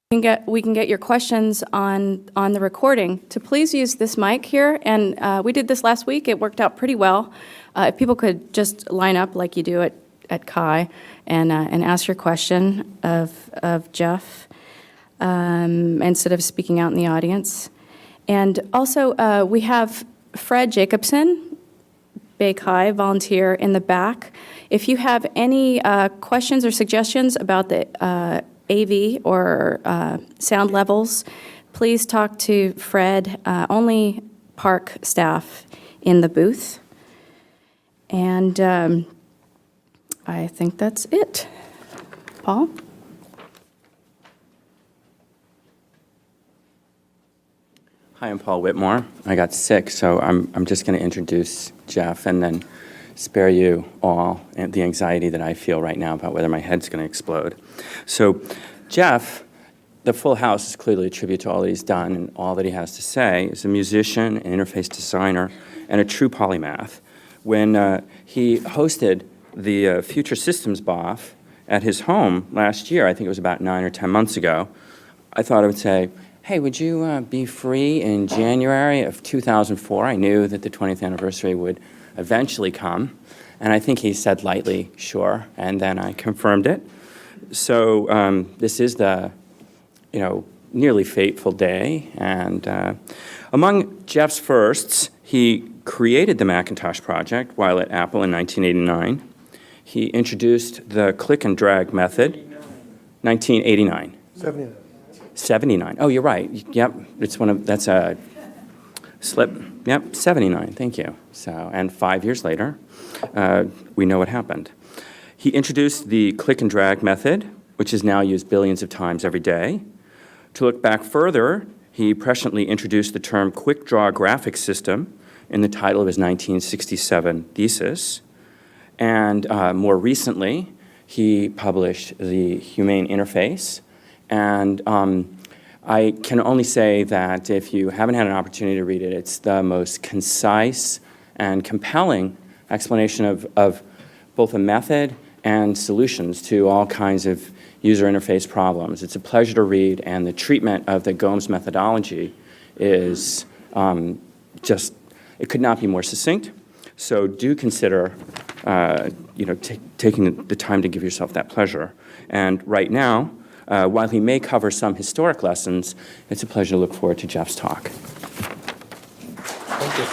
we can get your questions on the recording, to please use this mic here. And we did this last week. It worked out pretty well. If people could just line up like you do at CHI and ask your question of Jeff instead of speaking out in the audience. And also, we have Fred Jacobson, BayCHI volunteer, in the back. If you have any questions or suggestions about the AV or sound levels, please talk to Fred. Only park staff in the booth. And I think that's it. Paul? Hi, I'm Paul Whitmore. I got sick, so I'm just going to introduce Jeff and then spare you all the anxiety that I feel right now about whether my head's going to explode. So Jeff, the full house is clearly a tribute to all that he's done and all that he has to say. He's a musician, an interface designer, and a true polymath. When he hosted the Future Systems BOF at his home last year, I think it was about 9 or 10 months ago, I thought I would say, hey, would you be free in January of 2004? I knew that the 20th anniversary would eventually come, and I think he said lightly, sure, and then I confirmed it. So this is the, nearly fateful day, and among Jeff's firsts, he created the Macintosh project while at Apple in 1989. He introduced the click and drag method, 1989. 79. Oh, you're right. Yep, that's a slip. Yep, 79. Thank you. So, and 5 years later, we know what happened. He introduced the click and drag method, which is now used billions of times every day. To look back further, he presciently introduced the term quick draw graphics system in the title of his 1967 thesis. And more recently, he published the Humane Interface. And I can only say that if you haven't had an opportunity to read it, it's the most concise and compelling explanation of both a method and solutions to all kinds of user interface problems. It's a pleasure to read, and the treatment of the Gomes methodology is it could not be more succinct. So do consider taking the time to give yourself that pleasure. And right now, while he may cover some historic lessons, it's a pleasure to look forward to Jeff's talk. Thank you.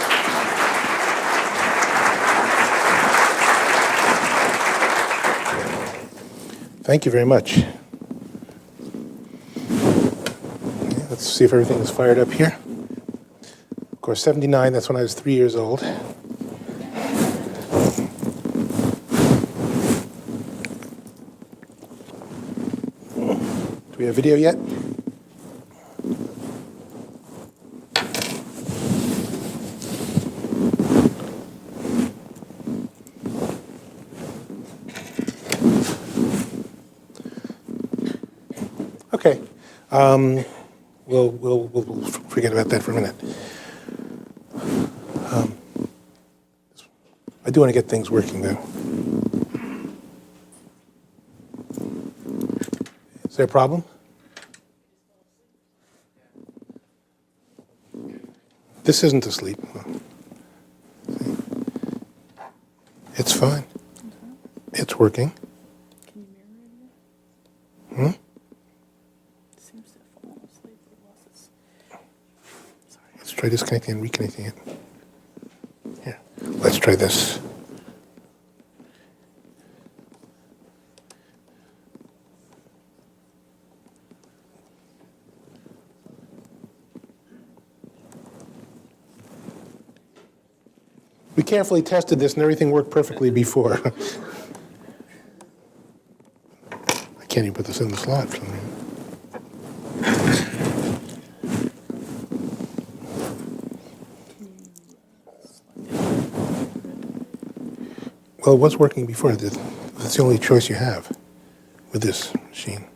Thank you very much. Okay, let's see if everything is fired up here. Of course, 79, that's when I was 3 years old. Do we have video yet? Okay. We'll forget about that for a minute. I do want to get things working, though. Is there a problem? This isn't asleep. It's fine. It's working. Can you mirror it? It seems to have fallen asleep. Let's try disconnecting and reconnecting it. Here, let's try this. We carefully tested this and everything worked perfectly before. I can't even put this in the slot. Well, it was working before. That's the only choice you have with this machine.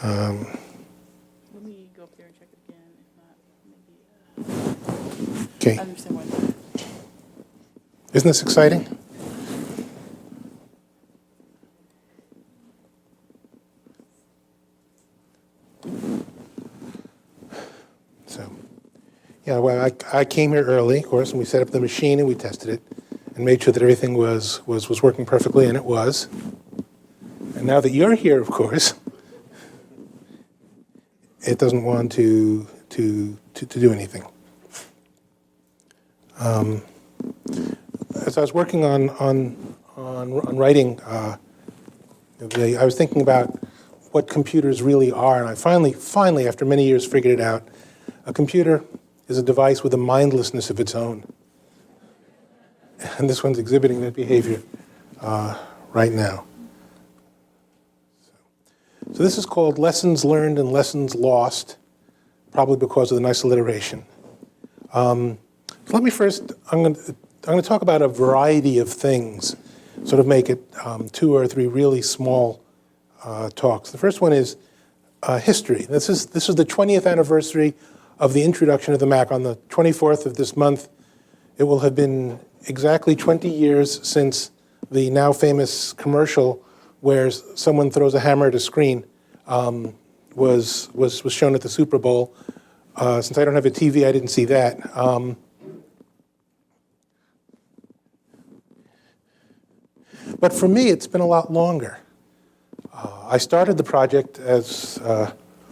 Let me go up there and check it again. If not, maybe. Okay. I understand why. Isn't this exciting? I came here early, of course, and we set up the machine and we tested it and made sure that everything was working perfectly, and it was. And now that you're here, of course, it doesn't want to do anything. As I was working on writing, I was thinking about what computers really are, and I finally, after many years, figured it out. A computer is a device with a mindlessness of its own. And this one's exhibiting that behavior right now. So this is called Lessons Learned and Lessons Lost, probably because of the nice alliteration. So let me first, I'm going to talk about a variety of things, sort of make it 2 or 3 really small talks. The first one is history. This is the 20th anniversary of the introduction of the Mac. On the 24th of this month, it will have been exactly 20 years since the now famous commercial where someone throws a hammer at a screen was shown at the Super Bowl. Since I don't have a TV, I didn't see that. But for me, it's been a lot longer. I started the project, as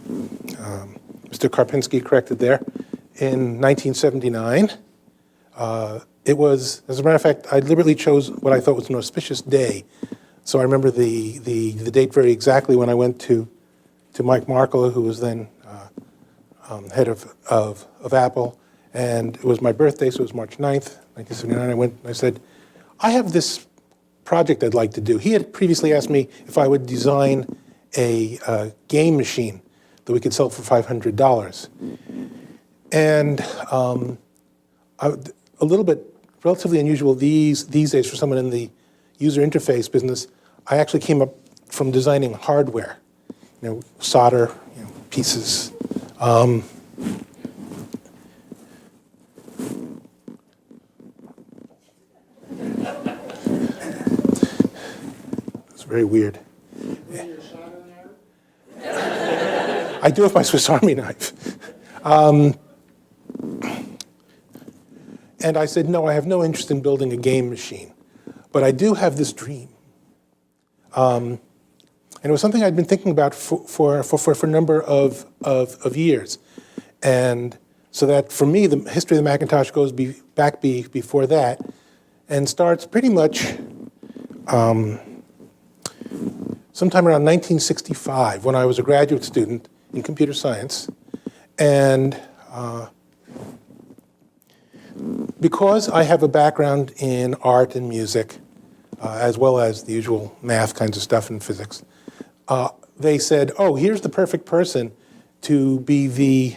Mr. Karpinski corrected there, in 1979. It was, as a matter of fact, I deliberately chose what I thought was an auspicious day. So I remember the date very exactly when I went to Mike Markle, who was then head of Apple, and it was my birthday, so it was March 9th, 1979. I went and I said, I have this project I'd like to do. He had previously asked me if I would design a game machine that we could sell for $500. And a little bit relatively unusual these days for someone in the user interface business, I actually came up from designing hardware, solder, pieces. It's very weird. I do have my Swiss Army knife. And I said, no, I have no interest in building a game machine, but I do have this dream. And it was something I'd been thinking about for a number of years. And so that, for me, the history of the Macintosh goes back before that and starts pretty much sometime around 1965 when I was a graduate student in computer science. And because I have a background in art and music, as well as the usual math kinds of stuff and physics, they said, oh, here's the perfect person to be the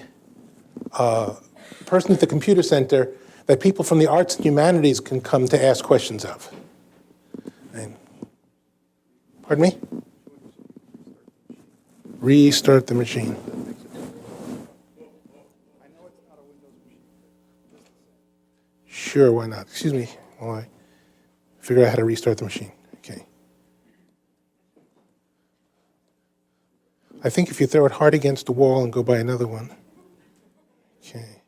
person at the computer center that people from the arts and humanities can come to ask questions of. And, pardon me? Restart the machine. Sure, why not? Excuse me while I figure out how to restart the machine. Okay. I think if you throw it hard against the wall and go by another one. Okay.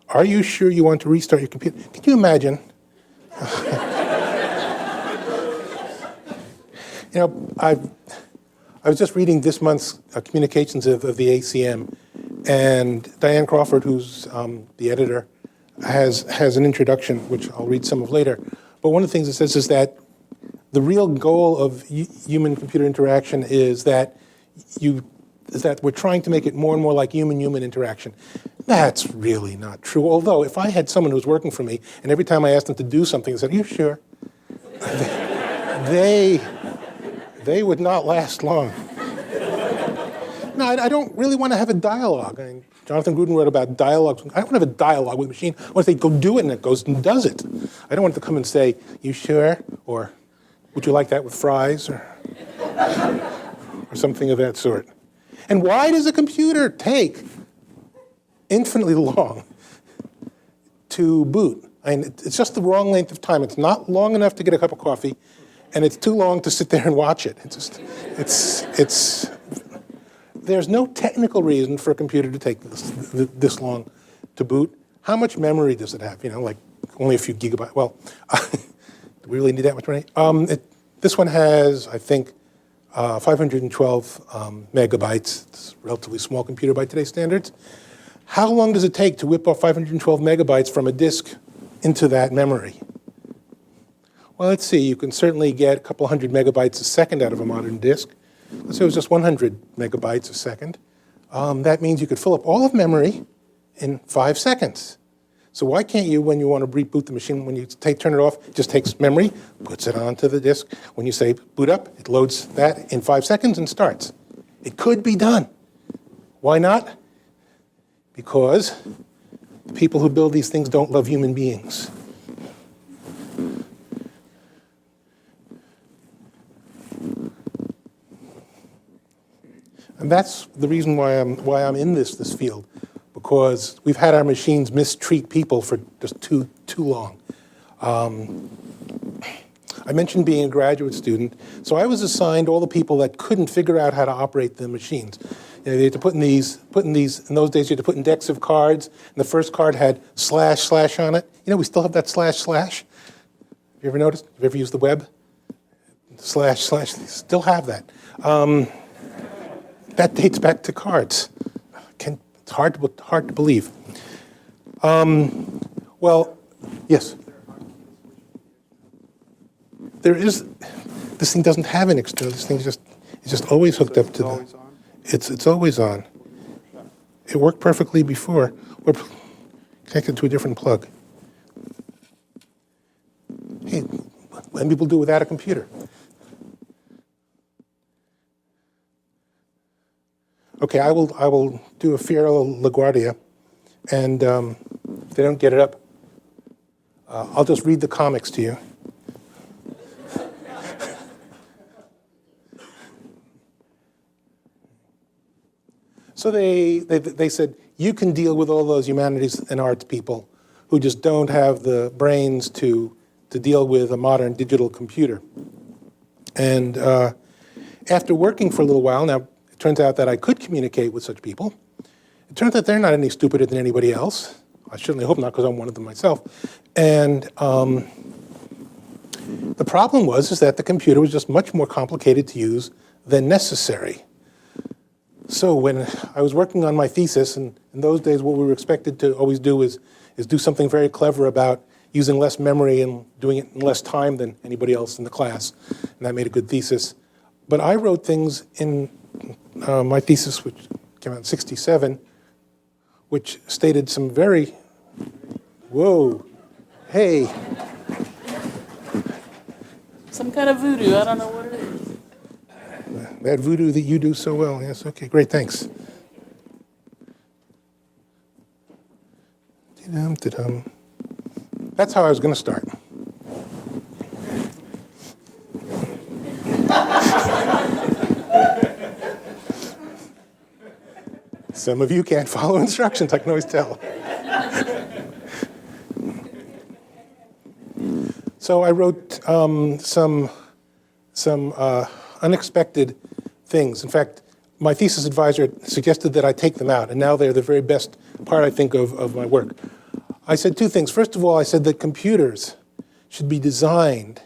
Are you sure you want to restart your computer? Can you imagine? I was just reading this month's communications of the ACM, and Diane Crawford, who's the editor, has an introduction, which I'll read some of later. But one of the things it says is that the real goal of human-computer interaction is that we're trying to make it more and more like human-human interaction. That's really not true. Although, if I had someone who was working for me, and every time I asked them to do something, they said, "Are you sure?" they would not last long. No, I don't really want to have a dialogue. I mean, Jonathan Gruden wrote about dialogues. I don't want to have a dialogue with a machine. I want to say, go do it, and it goes and does it. I don't want it to come and say, "You sure?" or "Would you like that with fries?" or something of that sort. And why does a computer take infinitely long to boot? I mean, it's just the wrong length of time. It's not long enough to get a cup of coffee, and it's too long to sit there and watch it. There's no technical reason for a computer to take this long to boot. How much memory does it have? Like only a few gigabytes. Well, do we really need that much memory? This one has, I think, 512 megabytes. It's a relatively small computer by today's standards. How long does it take to whip off 512 megabytes from a disk into that memory? Well, let's see. You can certainly get a couple hundred megabytes a second out of a modern disk. Let's say it was just 100 megabytes a second. That means you could fill up all of memory in 5 seconds. So why can't you, when you want to reboot the machine, when you turn it off, it just takes memory, puts it onto the disk. When you say boot up, it loads that in 5 seconds and starts. It could be done. Why not? Because the people who build these things don't love human beings. And that's the reason why I'm in this field, because we've had our machines mistreat people for just too long. I mentioned being a graduate student, so I was assigned all the people that couldn't figure out how to operate the machines. They had to put in these. In those days, you had to put in decks of cards, and the first card had / on it. We still have that // Have you ever noticed? Have you ever used the web? / still have that. That dates back to cards. It's hard to believe. Well, yes. There is. This thing doesn't have an external. This thing is just always hooked up to the. It's always on. It worked perfectly before. We're connected to a different plug. Hey, when people do without a computer. Okay, I will do a Fiero LaGuardia, and if they don't get it up, I'll just read the comics to you. So they said, you can deal with all those humanities and arts people who just don't have the brains to deal with a modern digital computer. And after working for a little while, now it turns out that I could communicate with such people. It turns out they're not any stupider than anybody else. I certainly hope not, because I'm one of them myself. And the problem is that the computer was just much more complicated to use than necessary. So when I was working on my thesis, and in those days what we were expected to always do is do something very clever about using less memory and doing it in less time than anybody else in the class, and that made a good thesis. But I wrote things in my thesis, which came out in '67, which stated some very, whoa, hey. Some kind of voodoo, I don't know what it is. That voodoo that you do so well. Yes, okay, great, thanks. That's how I was going to start. Some of you can't follow instructions, I can always tell. So I wrote some unexpected things. In fact, my thesis advisor suggested that I take them out, and now they're the very best part, I think, of my work. I said two things. First of all, I said that computers should be designed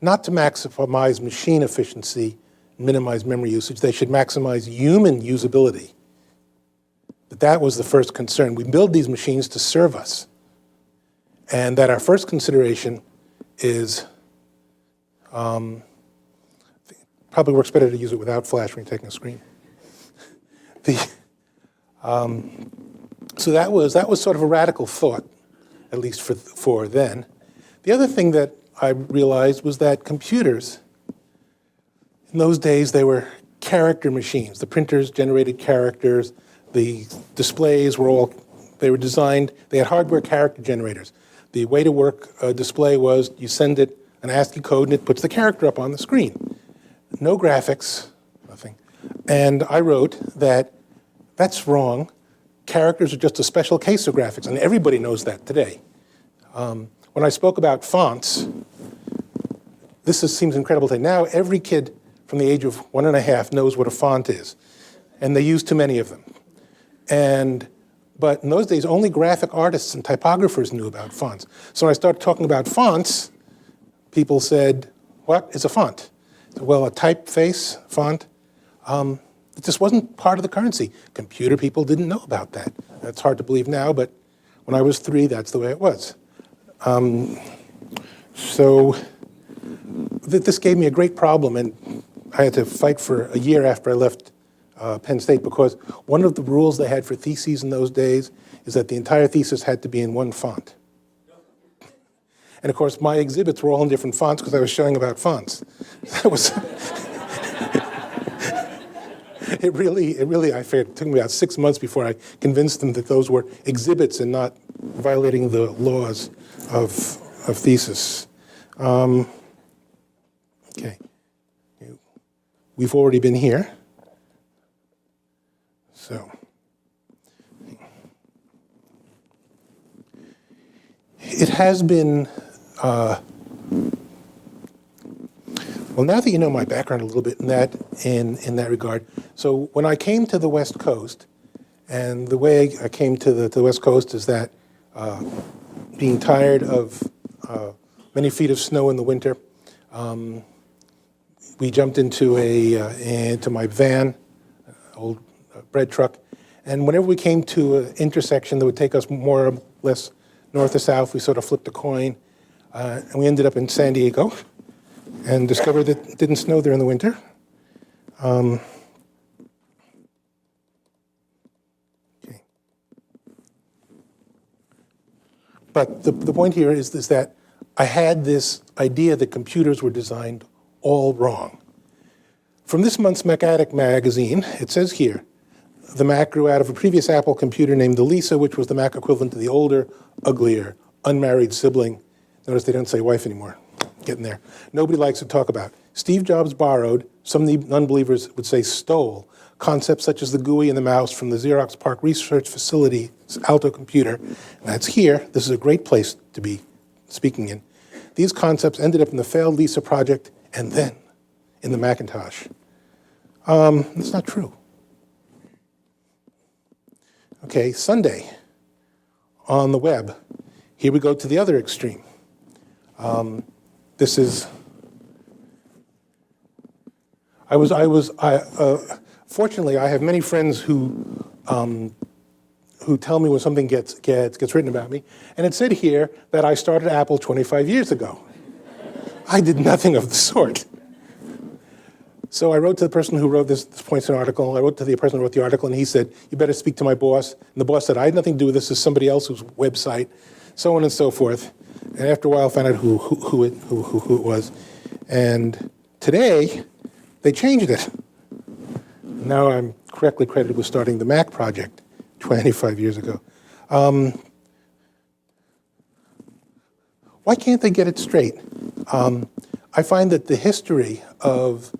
not to maximize machine efficiency and minimize memory usage. They should maximize human usability. That was the first concern. We build these machines to serve us, and that our first consideration is probably works better to use it without flash when you're taking a screen. So that was sort of a radical thought, at least for then. The other thing that I realized was that computers, in those days, they were character machines. The printers generated characters. The displays were designed, they had hardware character generators. The way to work a display was you send it an ASCII code and it puts the character up on the screen. No graphics, nothing. And I wrote that that's wrong. Characters are just a special case of graphics, and everybody knows that today. When I spoke about fonts, seems incredible today. Now every kid from the age of 1.5 knows what a font is, and they use too many of them. But in those days, only graphic artists and typographers knew about fonts. So when I started talking about fonts, people said, what is a font? Well, a typeface font. It just wasn't part of the currency. Computer people didn't know about that. That's hard to believe now, but when I was 3, that's the way it was. So this gave me a great problem, and I had to fight for a year after I left Penn State, because one of the rules they had for theses in those days is that the entire thesis had to be in one font. And of course, my exhibits were all in different fonts because I was showing about fonts. That was it really, I figured, it took me about 6 months before I convinced them that those were exhibits and not violating the laws of thesis. Okay. We've already been here. So, it has been, well, now that you know my background a little bit in that regard, so when I came to the West Coast, and the way I came to the West Coast is that being tired of many feet of snow in the winter, we jumped into my van, old bread truck, and whenever we came to an intersection that would take us more or less north or south, we sort of flipped a coin, and we ended up in San Diego, and discovered that it didn't snow there in the winter. Okay. But the point here is that I had this idea that computers were designed all wrong. From this month's MacAddict magazine, it says here, the Mac grew out of a previous Apple computer named the Lisa, which was the Mac equivalent to the older, uglier, unmarried sibling. Notice they don't say wife anymore. Getting there. Nobody likes to talk about. Steve Jobs borrowed, some unbelievers would say stole, concepts such as the GUI and the mouse from the Xerox PARC Research Facility's Alto computer. And that's here. This is a great place to be speaking in. These concepts ended up in the failed Lisa project and then in the Macintosh. That's not true. Okay, Sunday on the web. Here we go to the other extreme. This is. Fortunately, I have many friends who tell me when something gets written about me, and it said here that I started Apple 25 years ago. I did nothing of the sort. So I wrote to the person who wrote this Points-an article. I wrote to the person who wrote the article, and he said, "You better speak to my boss." And the boss said, "I had nothing to do with this. This is somebody else's website," so on and so forth. And after a while, I found out who it was. And today, they changed it. Now I'm correctly credited with starting the Mac project 25 years ago. Why can't they get it straight? I find that the history of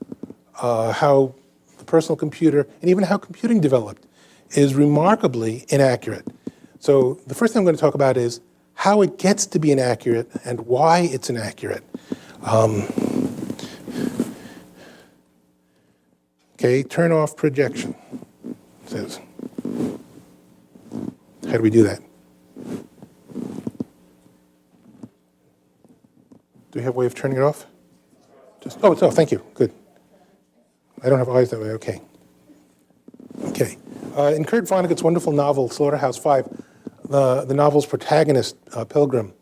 how the personal computer, and even how computing developed, is remarkably inaccurate. So the first thing I'm going to talk about is how it gets to be inaccurate and why it's inaccurate. Okay, turn off projection, it says. How do we do that? Do we have a way of turning it off? It's off, thank you, good. I don't have eyes that way, okay. Okay, in Kurt Vonnegut's wonderful novel, Slaughterhouse-Five, the novel's protagonist, Pilgrim,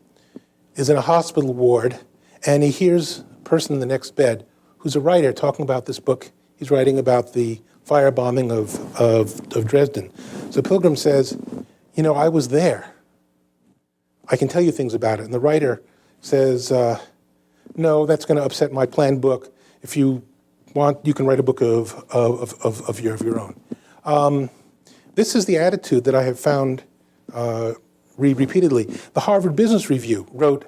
is in a hospital ward, and he hears a person in the next bed who's a writer talking about this book. He's writing about the firebombing of Dresden. So Pilgrim says, "You know, I was there. I can tell you things about it." And the writer says, "No, that's going to upset my planned book. If you want, you can write a book of your own." This is the attitude that I have found repeatedly. The Harvard Business Review wrote,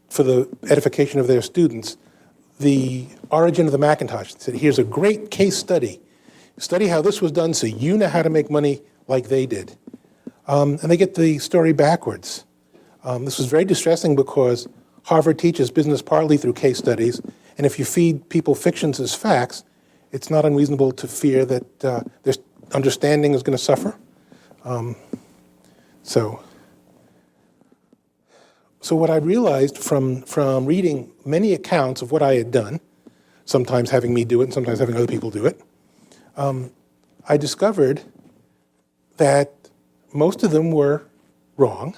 for the edification of their students, the origin of the Macintosh. They said, "Here's a great case study. Study how this was done so you know how to make money like they did." And they get the story backwards. This was very distressing because Harvard teaches business partly through case studies, and if you feed people fictions as facts, it's not unreasonable to fear that their understanding is going to suffer. So what I realized from reading many accounts of what I had done, sometimes having me do it and sometimes having other people do it, I discovered that most of them were wrong,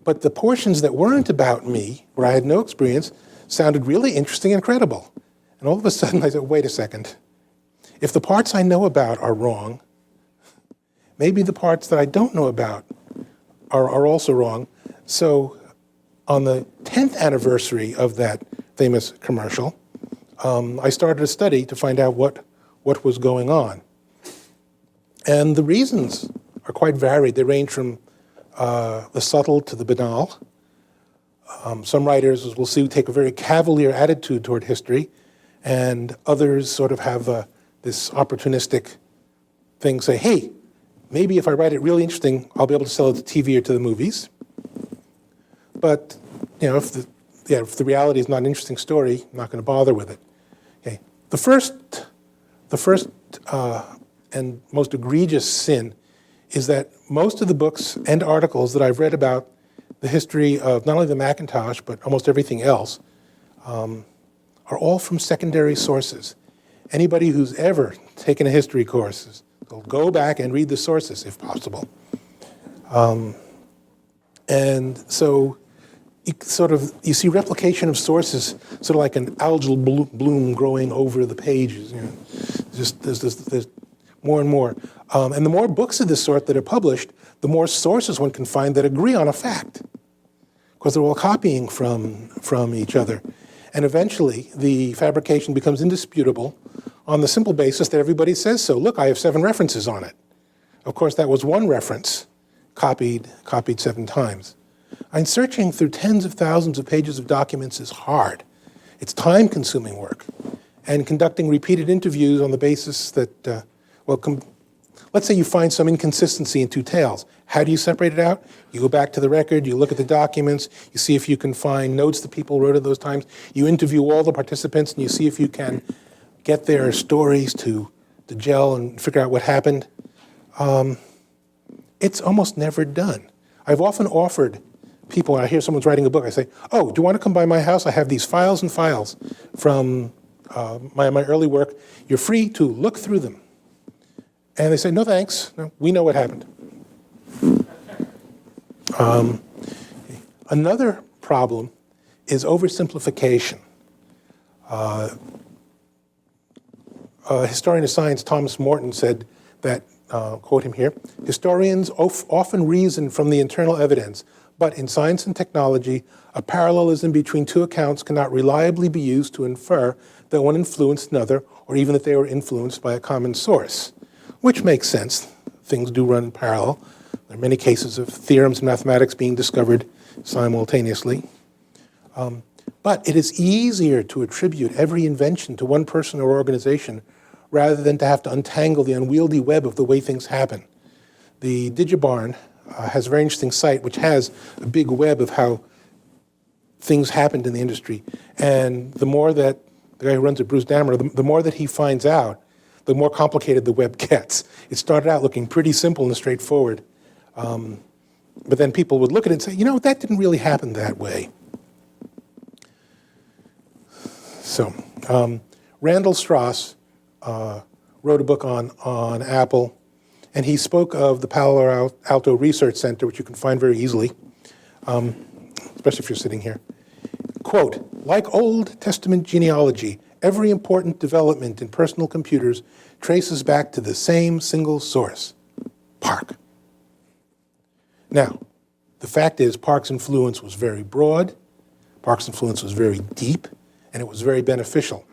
but the portions that weren't about me, where I had no experience, sounded really interesting and credible. And all of a sudden I said, wait a second. If the parts I know about are wrong, maybe the parts that I don't know about are also wrong. So on the 10th anniversary of that famous commercial, I started a study to find out what was going on. And the reasons are quite varied. They range from the subtle to the banal. Some writers, as we'll see, take a very cavalier attitude toward history, and others sort of have this opportunistic thing, say, hey, maybe if I write it really interesting, I'll be able to sell it to TV or to the movies. But if the reality is not an interesting story, I'm not going to bother with it. Okay. The first and most egregious sin is that most of the books and articles that I've read about the history of not only the Macintosh, but almost everything else, are all from secondary sources. Anybody who's ever taken a history course will go back and read the sources, if possible. And so you see replication of sources, sort of like an algal bloom growing over the pages. There's more and more. And the more books of this sort that are published, the more sources one can find that agree on a fact, because they're all copying from each other. And eventually, the fabrication becomes indisputable on the simple basis that everybody says so. Look, I have 7 references on it. Of course, that was one reference copied 7 times. And searching through tens of thousands of pages of documents is hard. It's time-consuming work. And conducting repeated interviews on the basis that, let's say you find some inconsistency in 2 tales. How do you separate it out? You go back to the record, you look at the documents, you see if you can find notes that people wrote at those times. You interview all the participants, and you see if you can get their stories to gel and figure out what happened. It's almost never done. I've often offered people, when I hear someone's writing a book, I say, oh, do you want to come by my house? I have these files and files from my early work. You're free to look through them. And they say, no, thanks. No, we know what happened. Another problem is oversimplification. A historian of science, Thomas Morton, said that, quote him here, historians often reason from the internal evidence, but in science and technology, a parallelism between 2 accounts cannot reliably be used to infer that one influenced another, or even that they were influenced by a common source. Which makes sense. Things do run in parallel. There are many cases of theorems in mathematics being discovered simultaneously. But it is easier to attribute every invention to one person or organization rather than to have to untangle the unwieldy web of the way things happen. The Digibarn has a very interesting site which has a big web of how things happened in the industry. And the more that the guy who runs it, Bruce Dammer, the more that he finds out, the more complicated the web gets. It started out looking pretty simple and straightforward. But then people would look at it and say, that didn't really happen that way. So, Randall Strauss wrote a book on Apple, and he spoke of the Palo Alto Research Center, which you can find very easily, especially if you're sitting here. Quote, like Old Testament genealogy, every important development in personal computers traces back to the same single source, Park. Now, the fact is Park's influence was very broad, Park's influence was very deep, and it was very beneficial.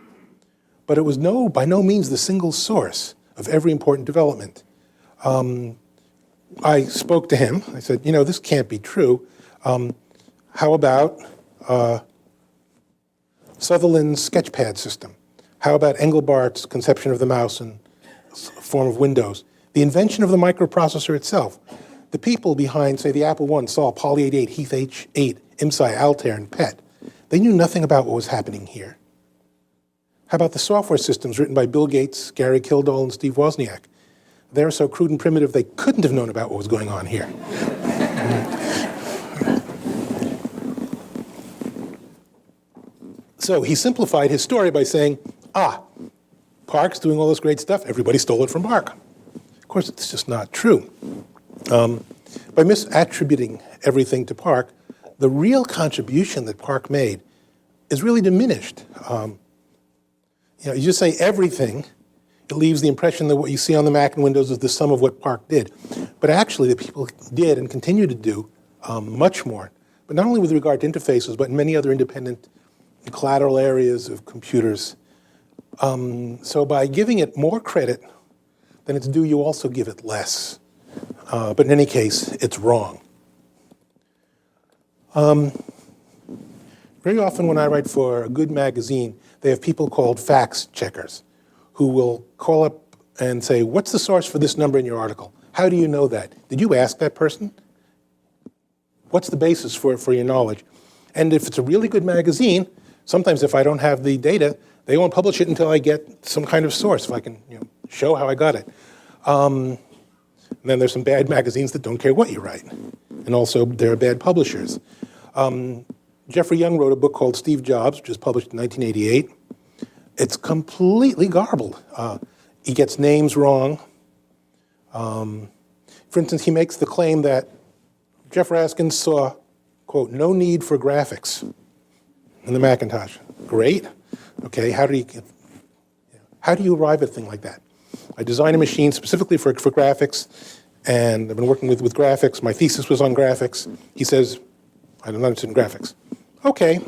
But it was by no means the single source of every important development. I spoke to him. I said, this can't be true. How about Sutherland's sketchpad system? How about Engelbart's conception of the mouse in form of Windows? The invention of the microprocessor itself. The people behind, say, the Apple I, Saw, Poly 88, Heath H8, IMSI, Altair, and PET, they knew nothing about what was happening here. How about the software systems written by Bill Gates, Gary Kildall, and Steve Wozniak? They're so crude and primitive they couldn't have known about what was going on here. So he simplified his story by saying, Park's doing all this great stuff, everybody stole it from Park. Of course, it's just not true. By misattributing everything to Park, the real contribution that Park made is really diminished. You just say everything, it leaves the impression that what you see on the Mac and Windows is the sum of what Park did. But actually, the people did and continue to do much more, but not only with regard to interfaces, but in many other independent collateral areas of computers. So by giving it more credit than it's due, you also give it less. But in any case, it's wrong. Very often when I write for a good magazine, they have people called fact checkers who will call up and say, what's the source for this number in your article? How do you know that? Did you ask that person? What's the basis for your knowledge? And if it's a really good magazine, sometimes if I don't have the data, they won't publish it until I get some kind of source, if I can show how I got it. And then there's some bad magazines that don't care what you write. And also, there are bad publishers. Jeffrey Young wrote a book called Steve Jobs, which was published in 1988. It's completely garbled. He gets names wrong. For instance, he makes the claim that Jef Raskin saw, quote, no need for graphics in the Macintosh. Great. Okay, how do you arrive at a thing like that? I designed a machine specifically for graphics, and I've been working with graphics. My thesis was on graphics. He says, I'm not interested in graphics. Okay.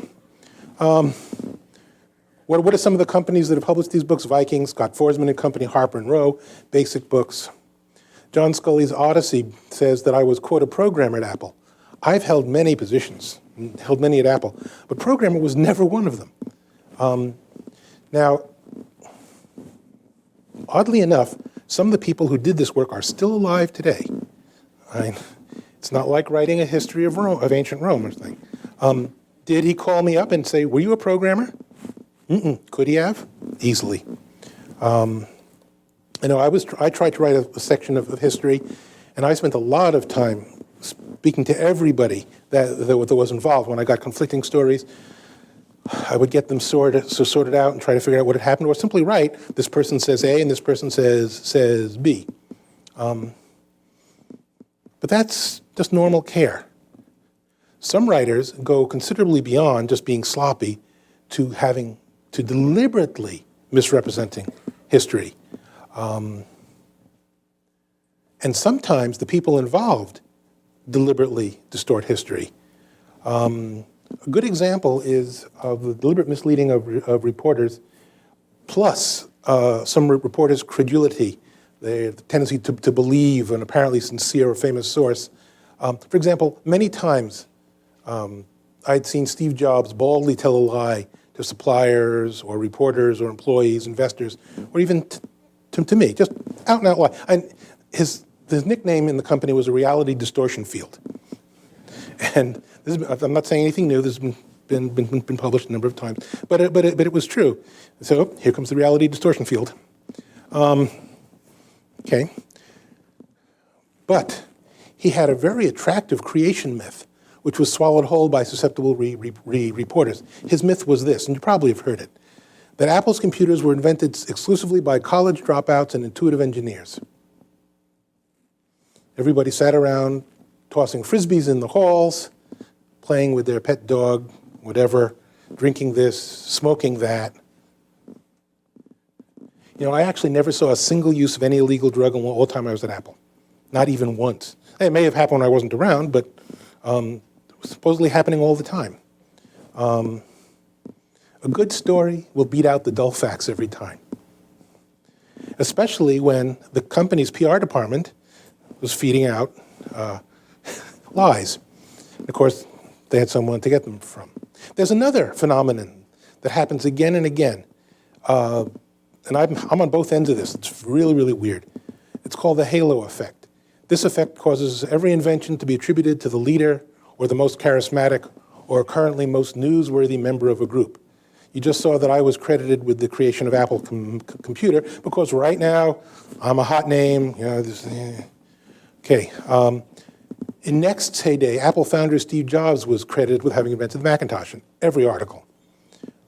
What are some of the companies that have published these books? Viking, Scott Forsman and Company, Harper and Row, Basic Books. John Scully's Odyssey says that I was, quote, a programmer at Apple. I've held many positions, held many at Apple, but programmer was never one of them. Now, oddly enough, some of the people who did this work are still alive today. It's not like writing a history of Rome, of ancient Rome or something. Did he call me up and say, were you a programmer? Could he have? Easily. I tried to write a section of history, and I spent a lot of time speaking to everybody that was involved. When I got conflicting stories, I would get them sorted out and try to figure out what had happened, or simply write, this person says A and this person says B. But that's just normal care. Some writers go considerably beyond just being sloppy to deliberately misrepresenting history. And sometimes the people involved deliberately distort history. A good example is of the deliberate misleading of reporters, plus some reporters' credulity, their tendency to believe an apparently sincere or famous source. For example, many times I'd seen Steve Jobs baldly tell a lie to suppliers or reporters or employees, investors, or even to me, just out and out lie. And his nickname in the company was a reality distortion field. And I'm not saying anything new. This has been published a number of times, but it was true. So here comes the reality distortion field. Okay, but he had a very attractive creation myth, which was swallowed whole by susceptible reporters. His myth was this, and you probably have heard it, that Apple's computers were invented exclusively by college dropouts and intuitive engineers. Everybody sat around tossing frisbees in the halls, playing with their pet dog, whatever, drinking this, smoking that. I actually never saw a single use of any illegal drug in all the time I was at Apple. Not even once. It may have happened when I wasn't around, but it was supposedly happening all the time. A good story will beat out the dull facts every time, especially when the company's PR department was feeding out lies. And of course, they had someone to get them from. There's another phenomenon that happens again and again, and I'm on both ends of this. It's really, really weird. It's called the halo effect. This effect causes every invention to be attributed to the leader or the most charismatic or currently most newsworthy member of a group. You just saw that I was credited with the creation of Apple Computer because right now I'm a hot name. You know, okay. In Next's heyday, Apple founder Steve Jobs was credited with having invented the Macintosh in every article.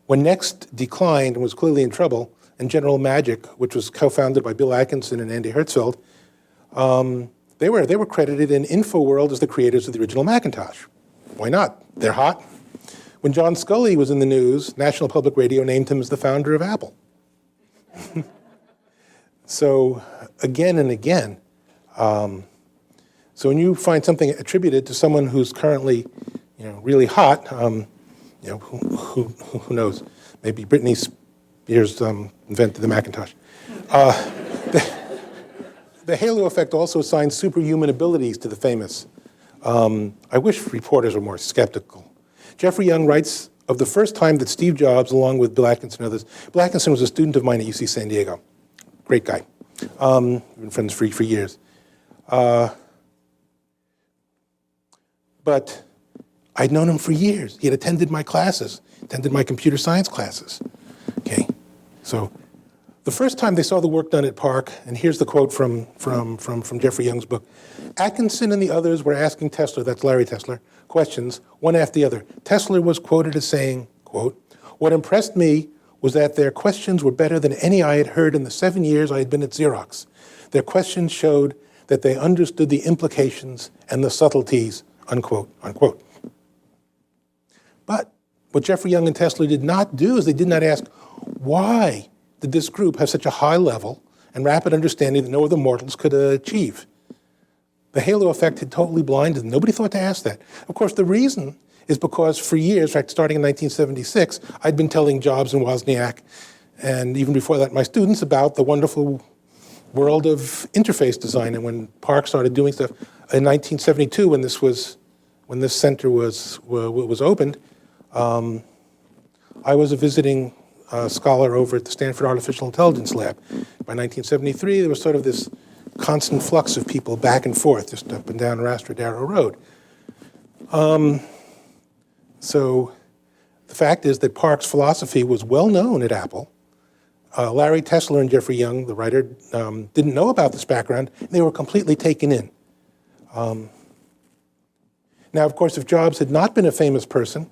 When Next declined and was clearly in trouble, and General Magic, which was co-founded by Bill Atkinson and Andy Hertzfeld, they were credited in InfoWorld as the creators of the original Macintosh. Why not? They're hot. When John Scully was in the news, National Public Radio named him as the founder of Apple. So again and again, so when you find something attributed to someone who's currently, really hot, who knows? Maybe Britney Spears invented the Macintosh. The halo effect also assigns superhuman abilities to the famous. I wish reporters were more skeptical. Jeffrey Young writes of the first time that Steve Jobs, along with Bill Atkinson and others, Bill Atkinson was a student of mine at UC San Diego. Great guy. We've been friends for years. But I'd known him for years. He had attended my classes, attended my computer science classes. Okay, so the first time they saw the work done at Park, and here's the quote from Jeffrey Young's book, Atkinson and the others were asking Tesla, that's Larry Tesler, questions, one after the other. Tesler was quoted as saying, quote, "What impressed me was that their questions were better than any I had heard in the 7 years I had been at Xerox. Their questions showed that they understood the implications and the subtleties," unquote, unquote. But what Jeffrey Young and Tesler did not do is they did not ask, why did this group have such a high level and rapid understanding that no other mortals could achieve? The halo effect had totally blinded them. Nobody thought to ask that. Of course, the reason is because for years, in fact, starting in 1976, I'd been telling Jobs and Wozniak, and even before that, my students, about the wonderful world of interface design. And when Park started doing stuff in 1972, when this center was opened, I was a visiting scholar over at the Stanford Artificial Intelligence Lab. By 1973, there was sort of this constant flux of people back and forth, just up and down Rastradaro Road. So the fact is that Park's philosophy was well known at Apple. Larry Tesler and Jeffrey Young, the writer, didn't know about this background. They were completely taken in. Now, of course, if Jobs had not been a famous person,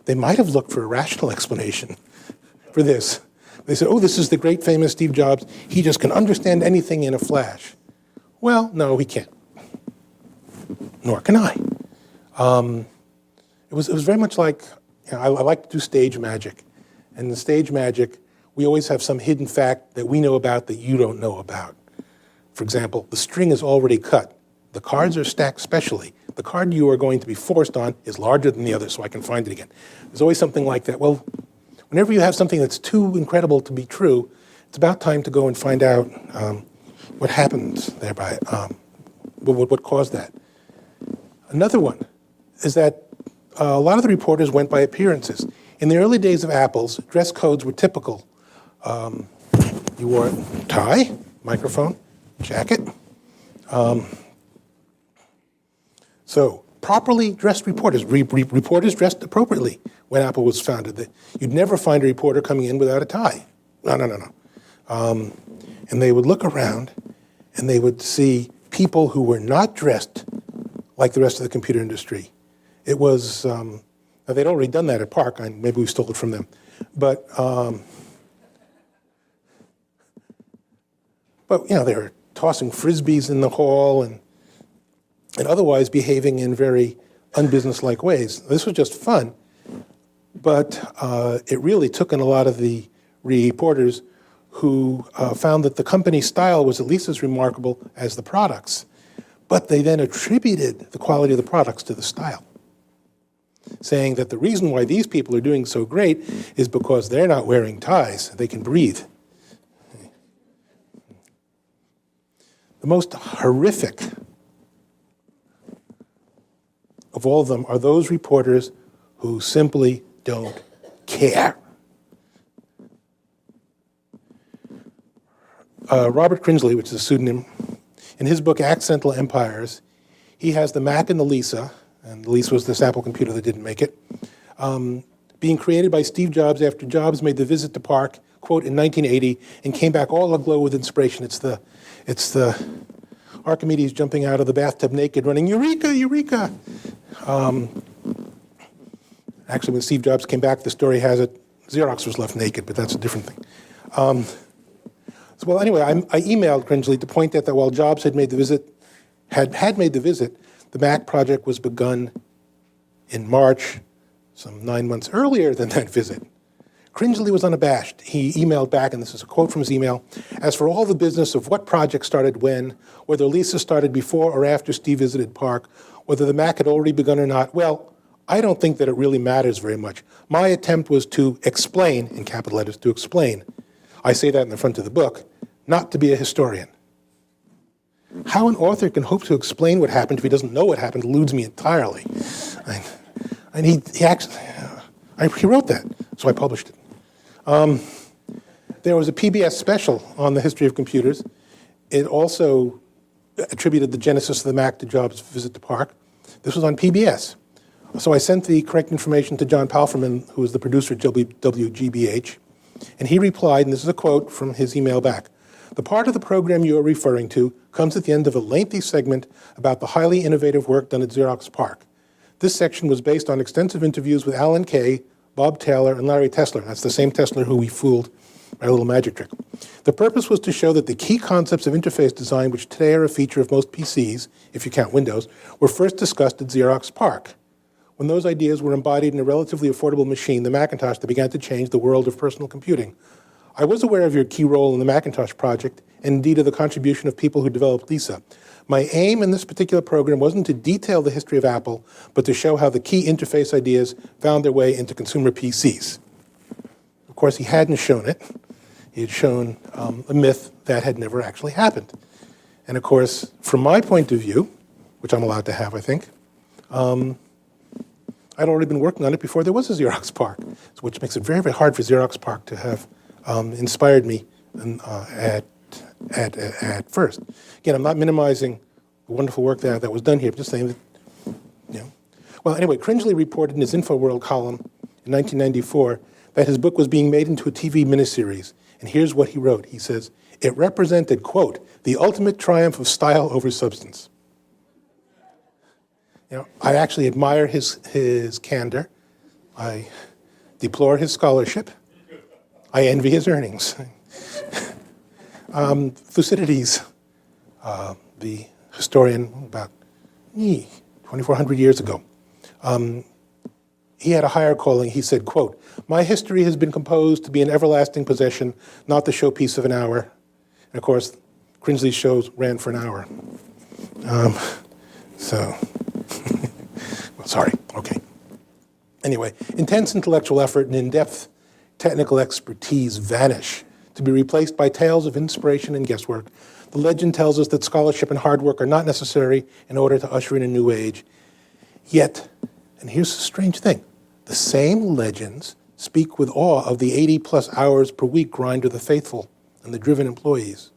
they might have looked for a rational explanation for this. They said, oh, this is the great famous Steve Jobs. He just can understand anything in a flash. Well, no, he can't. Nor can I. It was very much like, I like to do stage magic. And in stage magic, we always have some hidden fact that we know about that you don't know about. For example, the string is already cut. The cards are stacked specially. The card you are going to be forced on is larger than the other, so I can find it again. There's always something like that. Well, whenever you have something that's too incredible to be true, it's about time to go and find out what happens thereby, what caused that. Another one is that a lot of the reporters went by appearances. In the early days of Apple's, dress codes were typical. You wore a tie, microphone, jacket. So properly dressed reporters, reporters dressed appropriately when Apple was founded. You'd never find a reporter coming in without a tie. No. And they would look around and they would see people who were not dressed like the rest of the computer industry. It was, now they'd already done that at Park, and maybe we stole it from them. But they were tossing Frisbees in the hall and otherwise behaving in very unbusinesslike ways. This was just fun, but it really took in a lot of the reporters who found that the company's style was at least as remarkable as the products, but they then attributed the quality of the products to the style, saying that the reason why these people are doing so great is because they're not wearing ties, they can breathe. The most horrific of all of them are those reporters who simply don't care. Robert Crinsley, which is a pseudonym, in his book Accidental Empires, he has the Mac and the Lisa was this Apple computer that didn't make it, being created by Steve Jobs after Jobs made the visit to Park, quote, in 1980, and came back all aglow with inspiration. It's the Archimedes jumping out of the bathtub naked, running, "Eureka, Eureka!" Actually, when Steve Jobs came back, the story has it, Xerox was left naked, but that's a different thing. Well, anyway, I emailed Cringely to point out that while Jobs had made the visit, the Mac project was begun in March, some 9 months earlier than that visit. Cringely was unabashed. He emailed back, and this is a quote from his email, "As for all the business of what project started when, whether Lisa started before or after Steve visited Park, whether the Mac had already begun or not, well, I don't think that it really matters very much. My attempt was to explain," in capital letters, to explain. I say that in the front of the book, not to be a historian. How an author can hope to explain what happened if he doesn't know what happened eludes me entirely. And he wrote that, so I published it. There was a PBS special on the history of computers. It also attributed the genesis of the Mac to Jobs' visit to Park. This was on PBS. So I sent the correct information to John Palferman, who was the producer at WGBH, and he replied, and this is a quote from his email back, "The part of the program you are referring to comes at the end of a lengthy segment about the highly innovative work done at Xerox PARC. This section was based on extensive interviews with Alan Kay, Bob Taylor, and Larry Tesler." That's the same Tesler who we fooled by a little magic trick. "The purpose was to show that the key concepts of interface design, which today are a feature of most PCs, if you count Windows, were first discussed at Xerox PARC. When those ideas were embodied in a relatively affordable machine, the Macintosh, that began to change the world of personal computing. I was aware of your key role in the Macintosh project, and indeed of the contribution of people who developed Lisa. My aim in this particular program wasn't to detail the history of Apple, but to show how the key interface ideas found their way into consumer PCs." Of course, he hadn't shown it. He had shown a myth that had never actually happened. And of course, from my point of view, which I'm allowed to have, I think, I'd already been working on it before there was a Xerox PARC, which makes it very, very hard for Xerox PARC to have inspired me at first. Again, I'm not minimizing the wonderful work that was done here. I'm just saying that, Well, anyway, Cringely reported in his InfoWorld column in 1994 that his book was being made into a TV miniseries. And here's what he wrote. He says, "It represented, quote, the ultimate triumph of style over substance." I actually admire his candor. I deplore his scholarship. I envy his earnings. Thucydides, the historian about 2,400 years ago, he had a higher calling. He said, quote, "My history has been composed to be an everlasting possession, not the showpiece of an hour." And of course, Cringely's shows ran for an hour. Well, sorry, okay. Anyway, intense intellectual effort and in-depth technical expertise vanish to be replaced by tales of inspiration and guesswork. The legend tells us that scholarship and hard work are not necessary in order to usher in a new age. Yet, and here's the strange thing, the same legends speak with awe of the 80-plus hours per week grind of the faithful and the driven employees.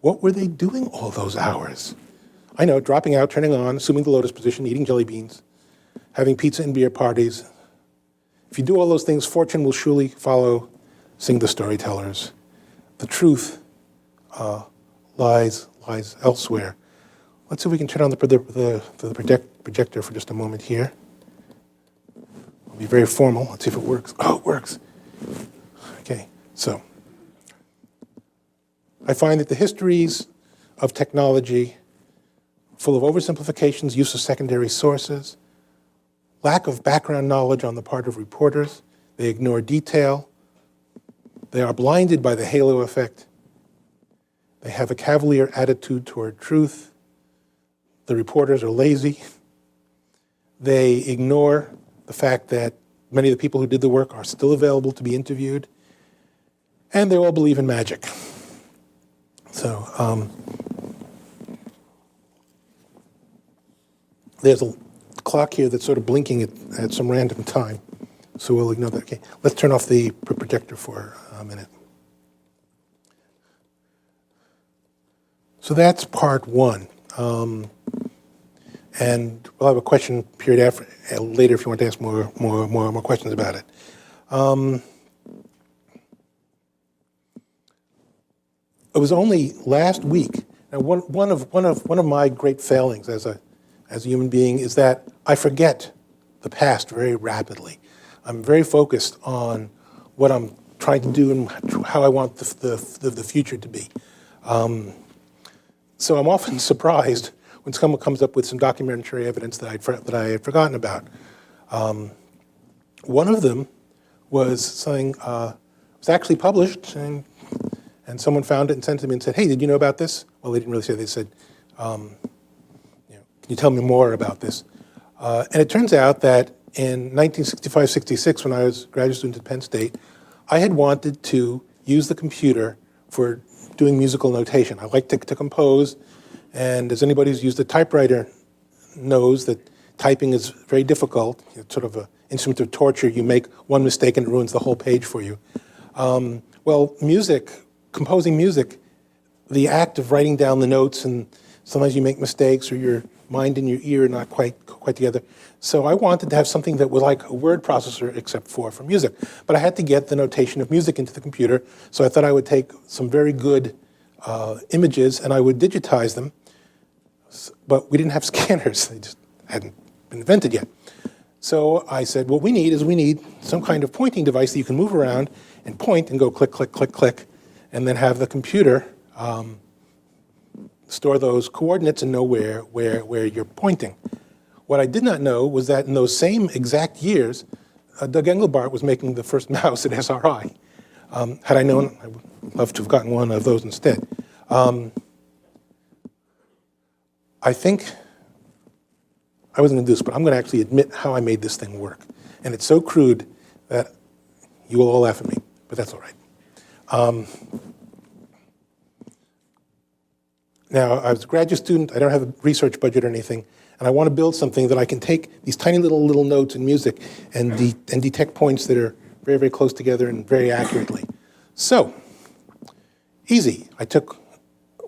What were they doing all those hours? I know, dropping out, turning on, assuming the lotus position, eating jelly beans, having pizza and beer parties. If you do all those things, fortune will surely follow, sing the storytellers. The truth lies elsewhere. Let's see if we can turn on the projector for just a moment here. I'll be very formal. Let's see if it works. Oh, it works. Okay, so I find that the histories of technology, full of oversimplifications, use of secondary sources, lack of background knowledge on the part of reporters, they ignore detail, they are blinded by the halo effect, they have a cavalier attitude toward truth, the reporters are lazy, they ignore the fact that many of the people who did the work are still available to be interviewed, and they all believe in magic. So, there's a clock here that's sort of blinking at some random time, so we'll ignore that. Okay, let's turn off the projector for a minute. So that's part one. And we'll have a question period later if you want to ask more questions about it. It was only last week. Now, one of my great failings as a human being is that I forget the past very rapidly. I'm very focused on what I'm trying to do and how I want the future to be. So I'm often surprised when someone comes up with some documentary evidence that I had forgotten about. One of them was something was actually published, and someone found it and sent it to me and said, "Hey, did you know about this?" Well, they didn't really say. They said, "Can you tell me more about this?" And it turns out that in 1965-66, when I was a graduate student at Penn State, I had wanted to use the computer for doing musical notation. I like to compose, and as anybody who's used a typewriter knows that typing is very difficult. It's sort of an instrument of torture. You make one mistake and it ruins the whole page for you. Well, composing music, the act of writing down the notes, and sometimes you make mistakes or your mind and your ear are not quite together. So I wanted to have something that was like a word processor except for music. But I had to get the notation of music into the computer, so I thought I would take some very good images and I would digitize them. But we didn't have scanners. They just hadn't been invented yet. So I said, what we need some kind of pointing device that you can move around and point and go click, click, click, click, and then have the computer store those coordinates and know where you're pointing. What I did not know was that in those same exact years, Doug Engelbart was making the first mouse at SRI. Had I known, I would love to have gotten one of those instead. I think I wasn't going to do this, but I'm going to actually admit how I made this thing work. And it's so crude that you will all laugh at me, but that's all right. Now, I was a graduate student. I don't have a research budget or anything, and I want to build something that I can take these tiny little notes in music and detect points that are very, very close together and very accurately. So, easy. I took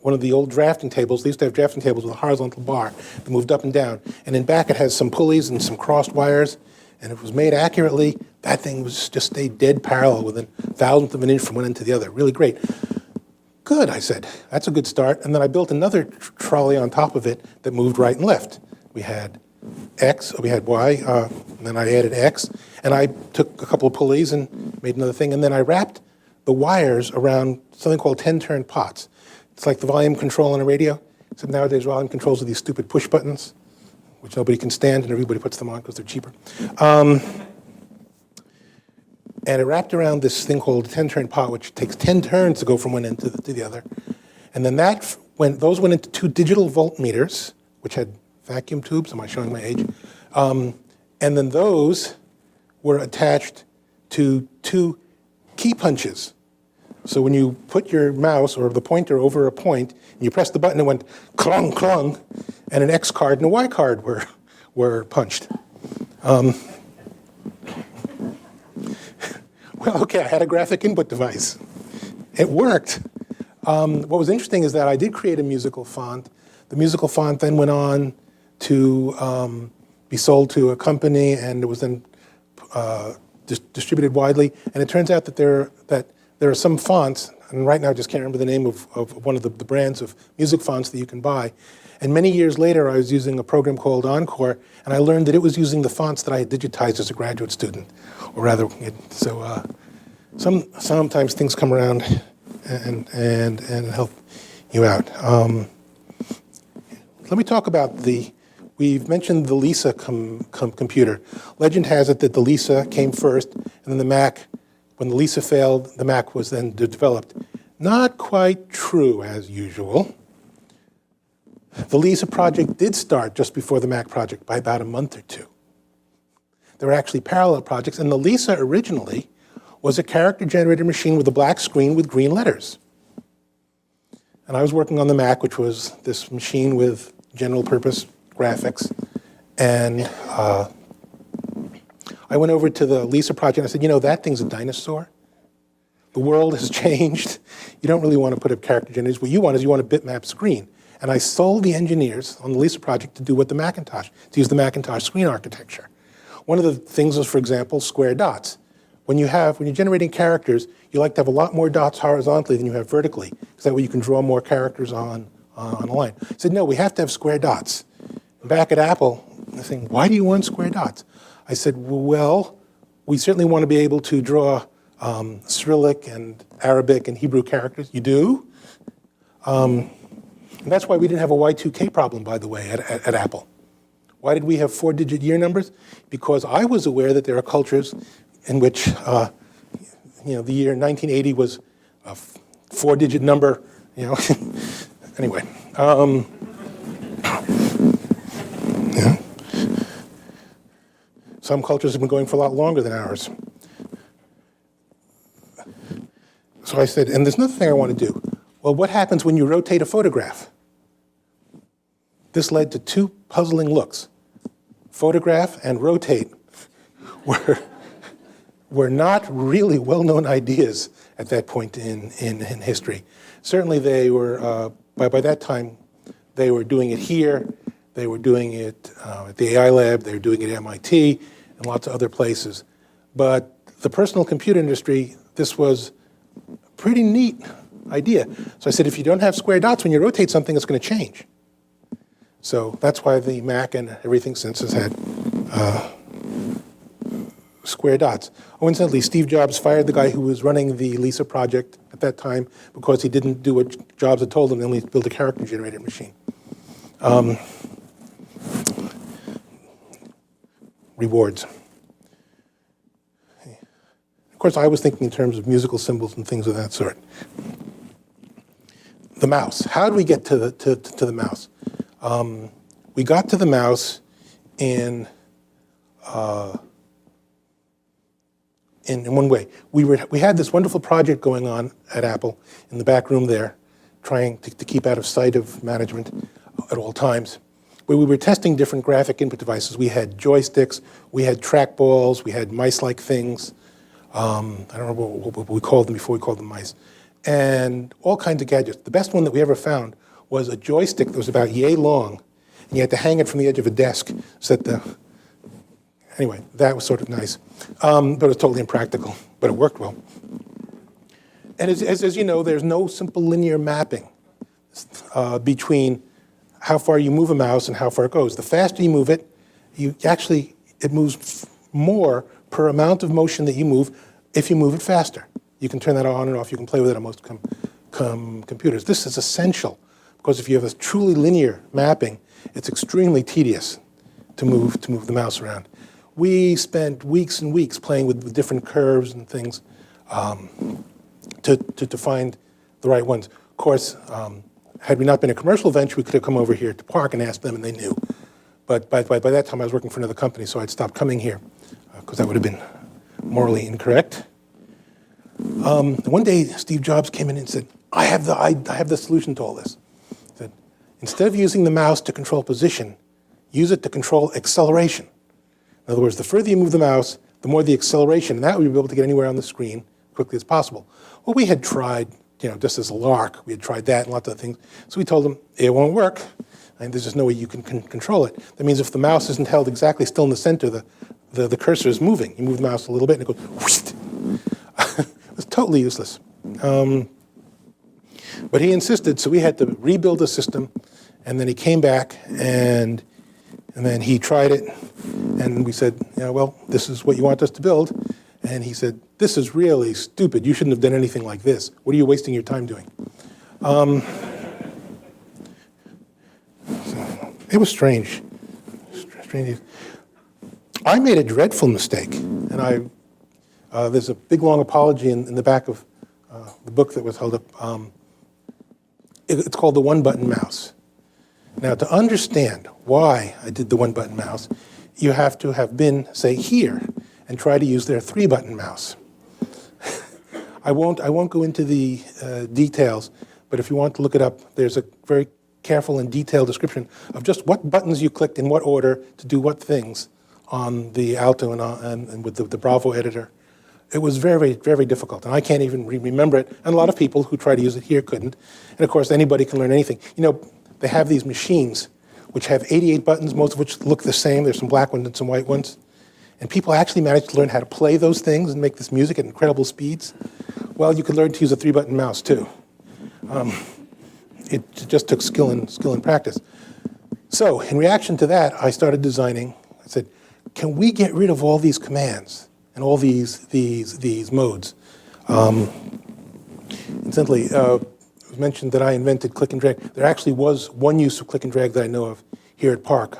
one of the old drafting tables. They used to have drafting tables with a horizontal bar that moved up and down, and in back it has some pulleys and some crossed wires, and if it was made accurately, that thing was just stayed dead parallel within thousandth of an inch from one end to the other. Really great. Good, I said. That's a good start. And then I built another trolley on top of it that moved right and left. We had X, we had Y, and then I added X, and I took a couple of pulleys and made another thing, and then I wrapped the wires around something called 10-turn pots. It's like the volume control on a radio, except nowadays volume controls are these stupid push buttons, which nobody can stand, and everybody puts them on because they're cheaper. And it wrapped around this thing called a 10-turn pot, which takes 10 turns to go from one end to the other. And then those went into 2 digital voltmeters, which had vacuum tubes. Am I showing my age? And then those were attached to 2 key punches. So when you put your mouse or the pointer over a point, and you press the button, it went clong, clong, and an X card and a Y card were punched. Well, okay, I had a graphic input device. It worked. What was interesting is that I did create a musical font. The musical font then went on to be sold to a company, and it was then distributed widely. And it turns out that there are some fonts, and right now I just can't remember the name of one of the brands of music fonts that you can buy. And many years later, I was using a program called Encore, and I learned that it was using the fonts that I had digitized as a graduate student. Or rather, sometimes things come around and help you out. Let me talk about we've mentioned the Lisa computer. Legend has it that the Lisa came first, and then the Mac, when the Lisa failed, the Mac was then developed. Not quite true, as usual. The Lisa project did start just before the Mac project by about a month or 2. There were actually parallel projects, and the Lisa originally was a character-generated machine with a black screen with green letters. And I was working on the Mac, which was this machine with general-purpose graphics. And I went over to the Lisa project, and I said, that thing's a dinosaur. The world has changed. You don't really want to put up character generators. What you want is a bitmap screen. And I sold the engineers on the Lisa project to use the Macintosh screen architecture. One of the things was, for example, square dots. When you're generating characters, you like to have a lot more dots horizontally than you have vertically, because that way you can draw more characters on a line. I said, no, we have to have square dots. Back at Apple, they're saying, why do you want square dots? I said, well, we certainly want to be able to draw Cyrillic and Arabic and Hebrew characters. You do? And that's why we didn't have a Y2K problem, by the way, at Apple. Why did we have 4-digit year numbers? Because I was aware that there are cultures in which the year 1980 was a 4-digit number. Anyway. Yeah. Some cultures have been going for a lot longer than ours. So I said, and there's another thing I want to do. Well, what happens when you rotate a photograph? This led to two puzzling looks. Photograph and rotate were not really well-known ideas at that point in history. Certainly they were, by that time, they were doing it here, they were doing it at the AI lab, they were doing it at MIT, and lots of other places. But the personal computer industry, this was a pretty neat idea. So I said, if you don't have square dots, when you rotate something, it's going to change. So that's why the Mac and everything since has had square dots. Oh, incidentally, Steve Jobs fired the guy who was running the Lisa project at that time because he didn't do what Jobs had told him, namely build a character-generated machine. Rewards. Of course, I was thinking in terms of musical symbols and things of that sort. The mouse. How did we get to the mouse? We got to the mouse in one way. We had this wonderful project going on at Apple in the back room there, trying to keep out of sight of management at all times, where we were testing different graphic input devices. We had joysticks, we had trackballs, we had mice-like things. I don't know what we called them before we called them mice, and all kinds of gadgets. The best one that we ever found was a joystick that was about yay long, and you had to hang it from the edge of a desk so that anyway, that was sort of nice. But it was totally impractical, but it worked well. And as you know, there's no simple linear mapping between how far you move a mouse and how far it goes. The faster you move it, it moves more per amount of motion that you move if you move it faster. You can turn that on and off. You can play with it on most computers. This is essential because if you have a truly linear mapping, it's extremely tedious to move the mouse around. We spent weeks and weeks playing with different curves and things to find the right ones. Of course, had we not been a commercial venture, we could have come over here to Park and asked them, and they knew. But by that time, I was working for another company, so I'd stopped coming here because that would have been morally incorrect. One day, Steve Jobs came in and said, I have the solution to all this. He said, instead of using the mouse to control position, use it to control acceleration. In other words, the further you move the mouse, the more the acceleration, and that way you'll be able to get anywhere on the screen as quickly as possible. Well, we had tried, just as a lark, we had tried that and lots of other things. So we told them, it won't work, and there's just no way you can control it. That means if the mouse isn't held exactly still in the center, the cursor is moving. You move the mouse a little bit, and it goes whoosh. It was totally useless. But he insisted, so we had to rebuild the system, and then he came back, and then he tried it, and we said, well, this is what you want us to build. And he said, this is really stupid. You shouldn't have done anything like this. What are you wasting your time doing? It was strange. I made a dreadful mistake, and there's a big, long apology in the back of the book that was held up. It's called the one-button mouse. Now, to understand why I did the one-button mouse, you have to have been, say, here, and try to use their three-button mouse. I won't go into the details, but if you want to look it up, there's a very careful and detailed description of just what buttons you clicked in what order to do what things on the Alto and with the Bravo editor. It was very, very difficult, and I can't even remember it, and a lot of people who try to use it here couldn't. And of course, anybody can learn anything. they have these machines which have 88 buttons, most of which look the same. There's some black ones and some white ones. And people actually managed to learn how to play those things and make this music at incredible speeds. Well, you could learn to use a 3-button mouse, too. It just took skill and practice. So in reaction to that, I started designing. I said, can we get rid of all these commands and all these modes? Incidentally, it was mentioned that I invented click and drag. There actually was one use of click and drag that I know of here at Park,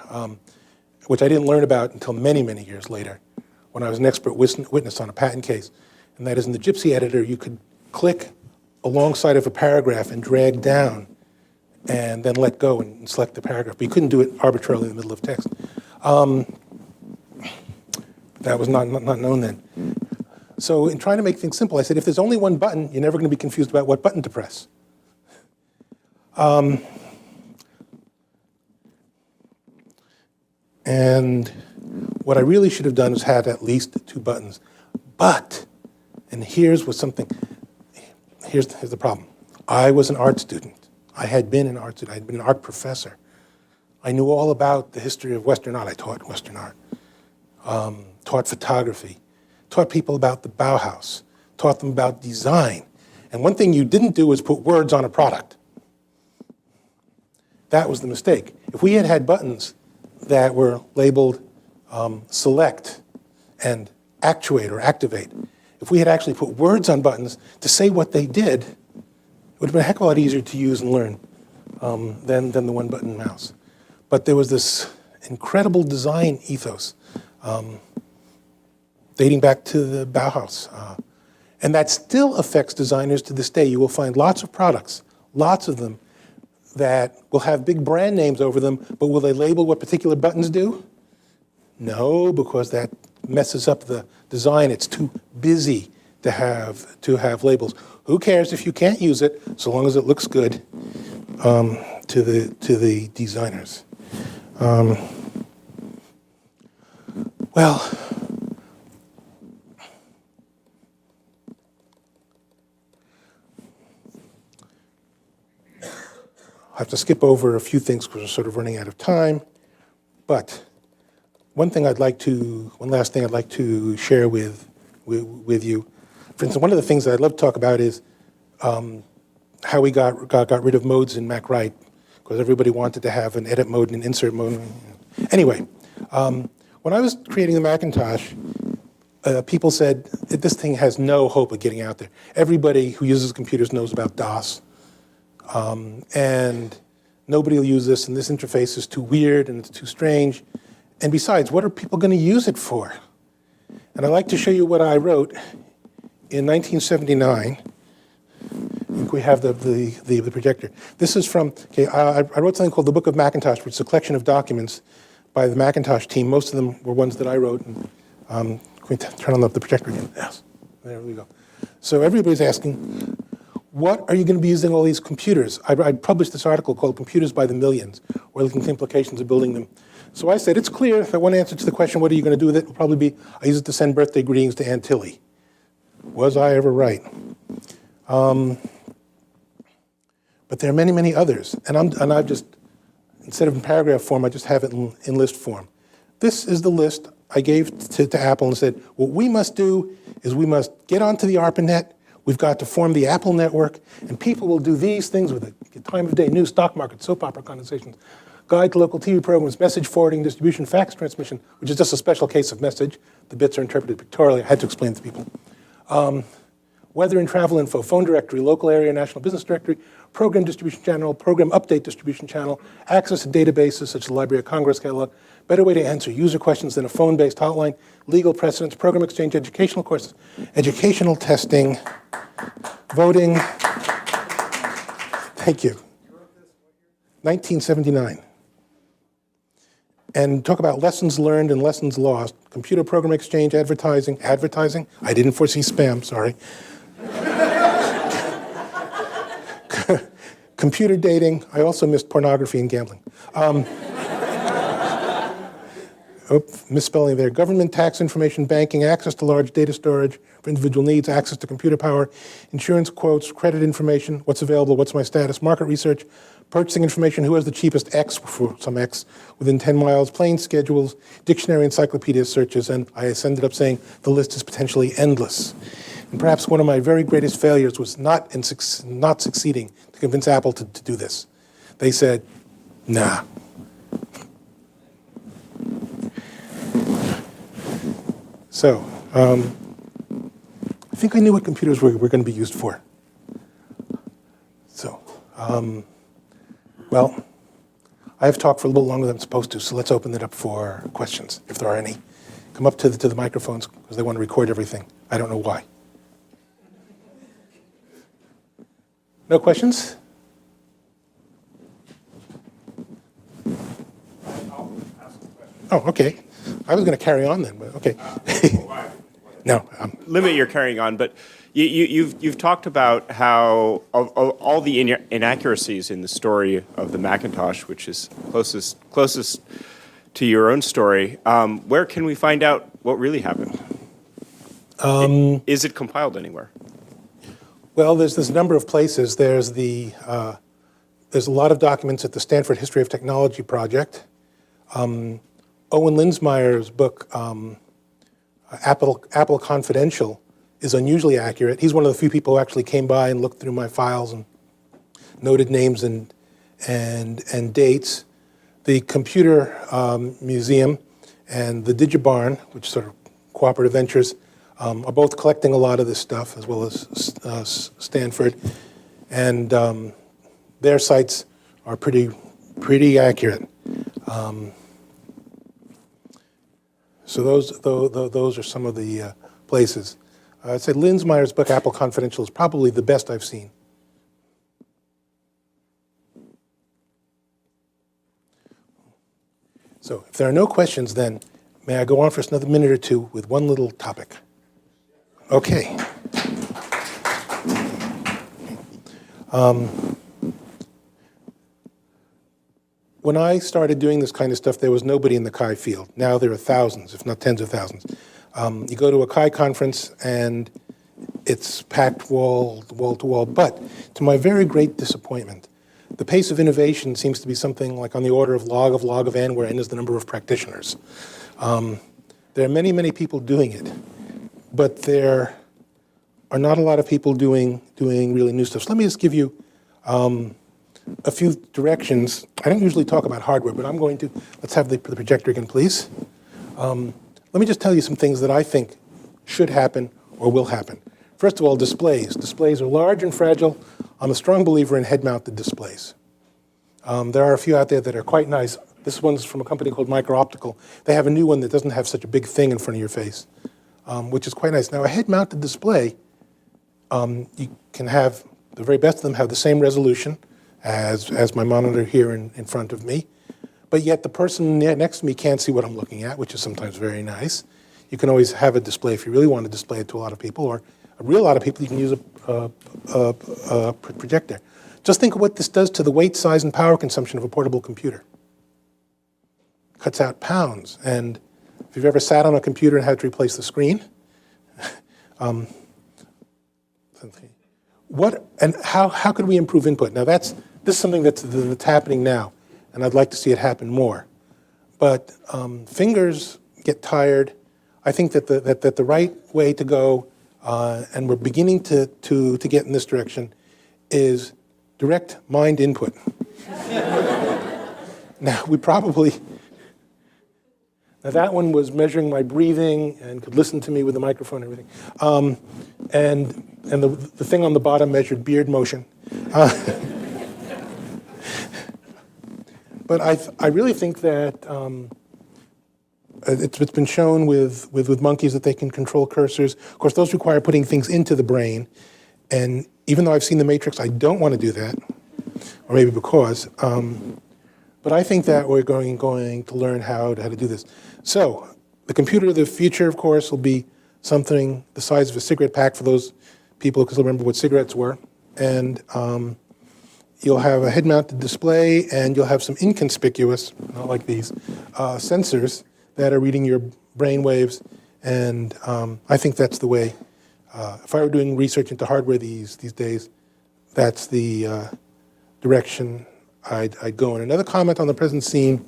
which I didn't learn about until many, many years later, when I was an expert witness on a patent case. And that is, in the Gypsy editor, you could click alongside of a paragraph and drag down and then let go and select the paragraph. But you couldn't do it arbitrarily in the middle of text. That was not known then. So in trying to make things simple, I said, if there's only one button, you're never going to be confused about what button to press. And what I really should have done is had at least 2 buttons. But, and here's the problem. I was an art student. I had been an art student. I had been an art professor. I knew all about the history of Western art. I taught Western art, taught photography, taught people about the Bauhaus, taught them about design. And one thing you didn't do was put words on a product. That was the mistake. If we had had buttons that were labeled select and actuate or activate, if we had actually put words on buttons to say what they did, it would have been a heck of a lot easier to use and learn than the 1-button mouse. But there was this incredible design ethos dating back to the Bauhaus. And that still affects designers to this day. You will find lots of products, lots of them, that will have big brand names over them, but will they label what particular buttons do? No, because that messes up the design. It's too busy to have labels. Who cares if you can't use it, so long as it looks good to the designers. Well, I have to skip over a few things because we're sort of running out of time. But one last thing I'd like to share with you. For instance, one of the things that I'd love to talk about is how we got rid of modes in Mac Write, because everybody wanted to have an edit mode and an insert mode. Anyway, when I was creating the Macintosh, people said that this thing has no hope of getting out there. Everybody who uses computers knows about DOS. And nobody will use this, and this interface is too weird, and it's too strange. And besides, what are people going to use it for? And I'd like to show you what I wrote in 1979. I think we have the projector. This is from, I wrote something called the Book of Macintosh, which is a collection of documents by the Macintosh team. Most of them were ones that I wrote. And, can we turn on the projector again? Yes, there we go. So everybody's asking, what are you going to be using all these computers? I published this article called Computers by the Millions, where looking at the implications of building them. So I said, it's clear that one answer to the question, what are you going to do with it, will probably be, I use it to send birthday greetings to Aunt Tilly. Was I ever right? But there are many, many others. And I've just, instead of in paragraph form, I just have it in list form. This is the list I gave to Apple and said, what we must do is we must get onto the ARPANET. We've got to form the Apple network, and people will do these things with it: time of day, news, stock market, soap opera conversations, guide to local TV programs, message forwarding, distribution, fax transmission, which is just a special case of message. The bits are interpreted pictorially. I had to explain it to people. Weather and travel info, phone directory, local area, national business directory, program distribution channel, program update distribution channel, access to databases such as the Library of Congress catalog, better way to answer user questions than a phone-based hotline, legal precedents, program exchange, educational courses, educational testing, voting. Thank you. 1979. And talk about lessons learned and lessons lost. Computer program exchange, advertising. I didn't foresee spam, sorry. Computer dating. I also missed pornography and gambling. Misspelling there. Government tax information, banking, access to large data storage for individual needs, access to computer power, insurance quotes, credit information, what's available, what's my status, market research, purchasing information, who has the cheapest X for some X within 10 miles, plane schedules, dictionary encyclopedia searches, and I ended up saying the list is potentially endless. And perhaps one of my very greatest failures was not succeeding to convince Apple to do this. They said, nah. So, I think I knew what computers were going to be used for. So, well, I have talked for a little longer than I'm supposed to, so let's open it up for questions, if there are any. Come up to the microphones, because they want to record everything. I don't know why. No questions? Oh, okay. I was going to carry on then, but okay. No. Limit your carrying on, but you've talked about how of all the inaccuracies in the story of the Macintosh, which is closest to your own story. Where can we find out what really happened? Is it compiled anywhere? Well, there's a number of places. There's a lot of documents at the Stanford History of Technology project. Owen Linsmeyer's book, Apple Confidential, is unusually accurate. He's one of the few people who actually came by and looked through my files and noted names and dates. The Computer Museum and the DigiBarn, which sort of cooperative ventures, are both collecting a lot of this stuff, as well as Stanford. And their sites are pretty accurate. So those are some of the places. I'd say Linsmeyer's book, Apple Confidential, is probably the best I've seen. So if there are no questions, then may I go on for another minute or two with one little topic? Okay. When I started doing this kind of stuff, there was nobody in the Chi field. Now there are thousands, if not tens of thousands. You go to a Chi conference and it's packed wall to wall. But to my very great disappointment, the pace of innovation seems to be something like on the order of log of n, where n is the number of practitioners. There are many people doing it, but there are not a lot of people doing really new stuff. So let me just give you a few directions. I don't usually talk about hardware, but I'm going to. Let's have the projector again, please. Let me just tell you some things that I think should happen or will happen. First of all, displays. Displays are large and fragile. I'm a strong believer in head-mounted displays. There are a few out there that are quite nice. This one's from a company called Micro-Optical. They have a new one that doesn't have such a big thing in front of your face, which is quite nice. Now, a head-mounted display, you can have, the very best of them have the same resolution as my monitor here in front of me, but yet the person next to me can't see what I'm looking at, which is sometimes very nice. You can always have a display if you really want to display it to a lot of people, or a real lot of people, you can use a projector. Just think of what this does to the weight, size, and power consumption of a portable computer. Cuts out pounds. And if you've ever sat on a computer and had to replace the screen, how could we improve input? Now this is something that's happening now, and I'd like to see it happen more. But fingers get tired. I think that the right way to go, and we're beginning to get in this direction, is direct mind input. Now that one was measuring my breathing and could listen to me with the microphone and everything. And the thing on the bottom measured beard motion. But I really think that it's been shown with monkeys that they can control cursors. Of course, those require putting things into the brain. And even though I've seen The Matrix, I don't want to do that, or maybe because. But I think that we're going to learn how to do this. So the computer of the future, of course, will be something the size of a cigarette pack for those people who can remember what cigarettes were. And you'll have a head-mounted display, and you'll have some inconspicuous, not like these, sensors that are reading your brain waves. And I think that's the way. If I were doing research into hardware these days, that's the direction I'd go in. Another comment on the present scene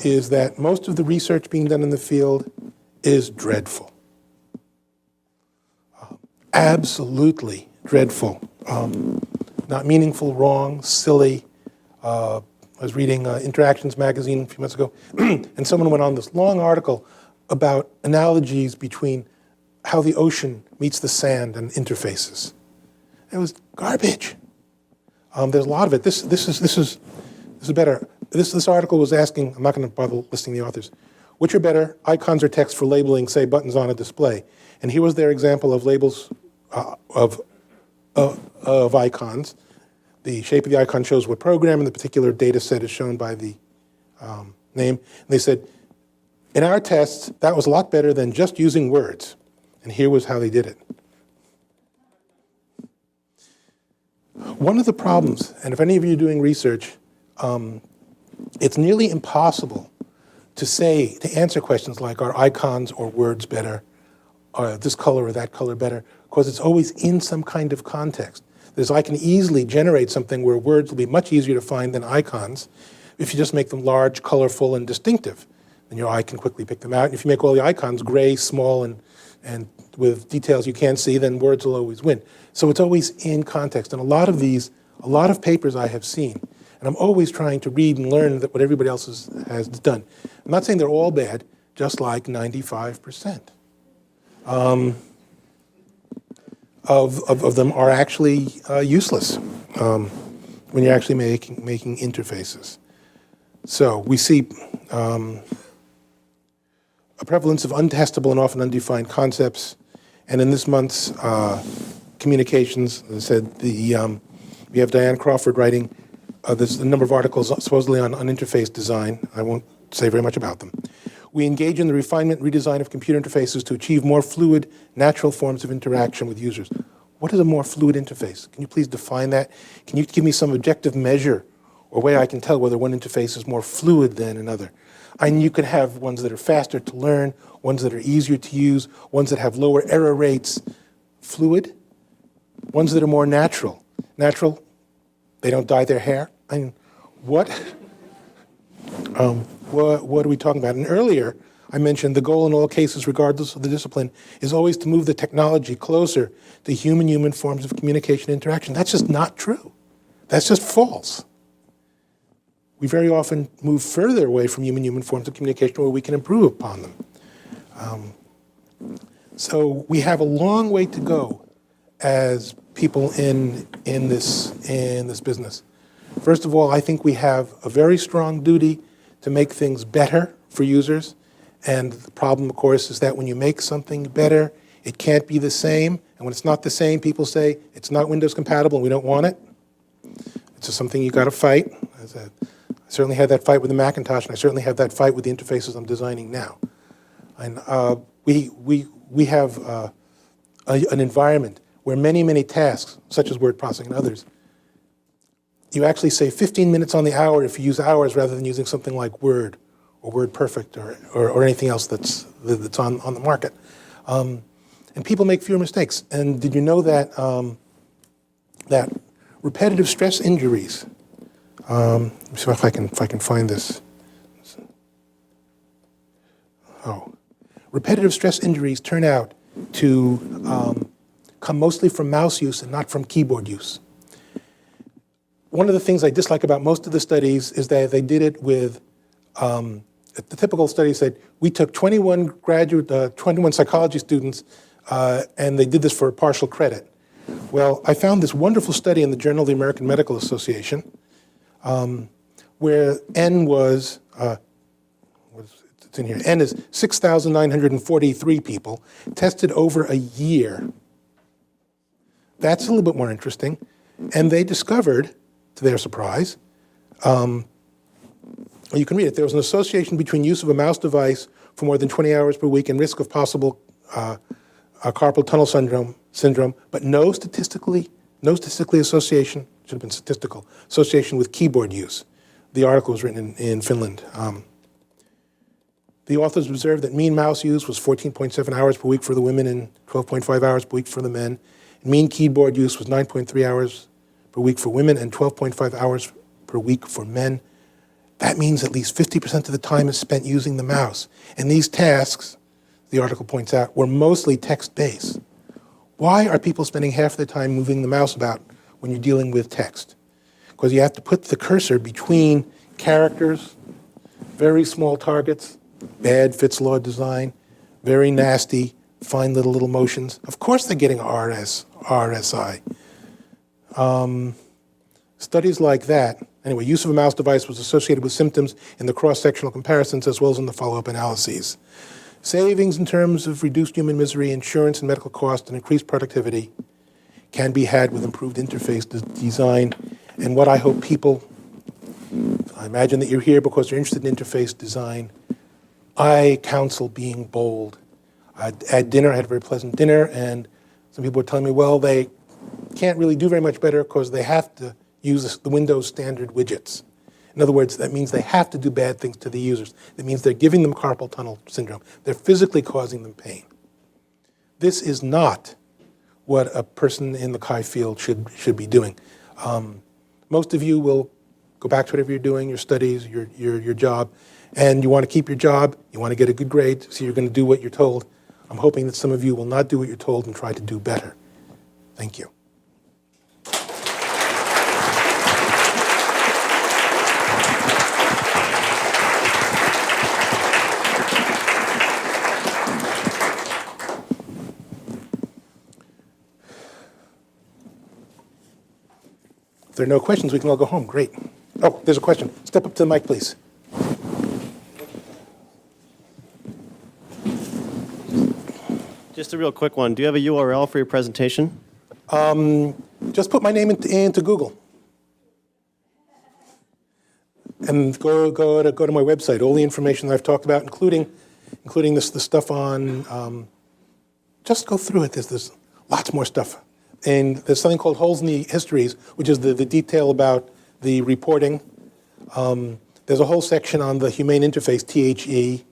is that most of the research being done in the field is dreadful. Absolutely dreadful. Not meaningful, wrong, silly. I was reading Interactions magazine a few months ago, and someone went on this long article about analogies between how the ocean meets the sand and interfaces. It was garbage. There's a lot of it. This is better. This article was asking, I'm not going to bother listing the authors, which are better, icons or text for labeling, say, buttons on a display? And here was their example of labels of icons. The shape of the icon shows what program, and the particular data set is shown by the name. And they said, in our tests, that was a lot better than just using words. And here was how they did it. One of the problems, and if any of you are doing research, it's nearly impossible to answer questions like, are icons or words better? Are this color or that color better? Because it's always in some kind of context. I can easily generate something where words will be much easier to find than icons if you just make them large, colorful, and distinctive. Then your eye can quickly pick them out. And if you make all the icons gray, small, and with details you can't see, then words will always win. So it's always in context. And a lot of papers I have seen, and I'm always trying to read and learn what everybody else has done. I'm not saying they're all bad, just like 95%. Of them are actually useless when you're actually making interfaces. So we see a prevalence of untestable and often undefined concepts. And in this month's communications, as I said, we have Diane Crawford writing. There's a number of articles supposedly on interface design. I won't say very much about them. We engage in the refinement and redesign of computer interfaces to achieve more fluid, natural forms of interaction with users. What is a more fluid interface? Can you please define that? Can you give me some objective measure or way I can tell whether one interface is more fluid than another? And you could have ones that are faster to learn, ones that are easier to use, ones that have lower error rates. Fluid. Ones that are more natural. Natural, they don't dye their hair. I mean, what are we talking about? And earlier, I mentioned the goal in all cases, regardless of the discipline, is always to move the technology closer to human-human forms of communication and interaction. That's just not true. That's just false. We very often move further away from human-human forms of communication where we can improve upon them. So we have a long way to go as people in this business. First of all, I think we have a very strong duty to make things better for users. And the problem, of course, is that when you make something better, it can't be the same. And when it's not the same, people say it's not Windows compatible and we don't want it. It's just something you got to fight. I certainly had that fight with the Macintosh, and I certainly have that fight with the interfaces I'm designing now. And we have an environment where many tasks, such as word processing and others, you actually save 15 minutes on the hour if you use hours rather than using something like Word or WordPerfect or anything else that's on the market. And people make fewer mistakes. And did you know that that repetitive stress injuries, let me see if I can find this. Repetitive stress injuries turn out to come mostly from mouse use and not from keyboard use. One of the things I dislike about most of the studies is that they did it with, the typical study said, we took 21 psychology students and they did this for partial credit. Well, I found this wonderful study in the Journal of the American Medical Association where N was, it's in here, N is 6,943 people tested over a year. That's a little bit more interesting. And they discovered, to their surprise, you can read it, there was an association between use of a mouse device for more than 20 hours per week and risk of possible carpal tunnel syndrome, but no statistically association, should have been statistical, association with keyboard use. The article was written in Finland. The authors observed that mean mouse use was 14.7 hours per week for the women and 12.5 hours per week for the men. Mean keyboard use was 9.3 hours per week for women and 12.5 hours per week for men. That means at least 50% of the time is spent using the mouse. And these tasks, the article points out, were mostly text-based. Why are people spending half their time moving the mouse about when you're dealing with text? Because you have to put the cursor between characters, very small targets, bad Fitz law design, very nasty, fine little motions. Of course they're getting RSI. Studies like that, anyway, use of a mouse device was associated with symptoms in the cross-sectional comparisons as well as in the follow-up analyses. Savings in terms of reduced human misery, insurance and medical costs, and increased productivity can be had with improved interface design. And what I hope people, I imagine that you're here because you're interested in interface design. I counsel being bold. At dinner, I had a very pleasant dinner, and some people were telling me, well, they can't really do very much better because they have to use the Windows standard widgets. In other words, that means they have to do bad things to the users. That means they're giving them carpal tunnel syndrome. They're physically causing them pain. This is not what a person in the CHI field should be doing. Most of you will go back to whatever you're doing, your studies, your job, and you want to keep your job, you want to get a good grade, so you're going to do what you're told. I'm hoping that some of you will not do what you're told and try to do better. Thank you. If there are no questions, we can all go home. Great. Oh, there's a question. Step up to the mic, please. Just a real quick one. Do you have a URL for your presentation? Just put my name into Google. And go to my website. All the information that I've talked about, including the stuff on, just go through it. There's lots more stuff. And there's something called Holes in the Histories, which is the detail about the reporting. There's a whole section on the humane interface, THE.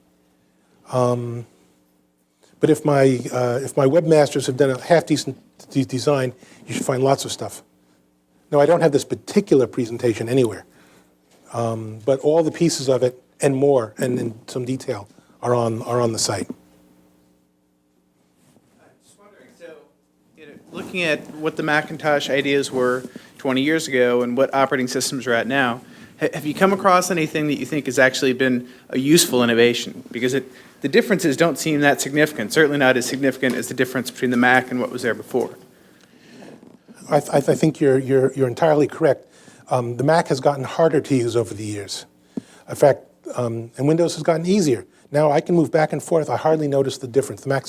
But if my webmasters have done a half-decent design, you should find lots of stuff. No, I don't have this particular presentation anywhere. But all the pieces of it and more, and in some detail, are on the site. Just wondering, so looking at what the Macintosh ideas were 20 years ago and what operating systems are at now, have you come across anything that you think has actually been a useful innovation? Because the differences don't seem that significant, certainly not as significant as the difference between the Mac and what was there before. I think you're entirely correct. The Mac has gotten harder to use over the years. In fact, and Windows has gotten easier. Now I can move back and forth. I hardly notice the difference. The Mac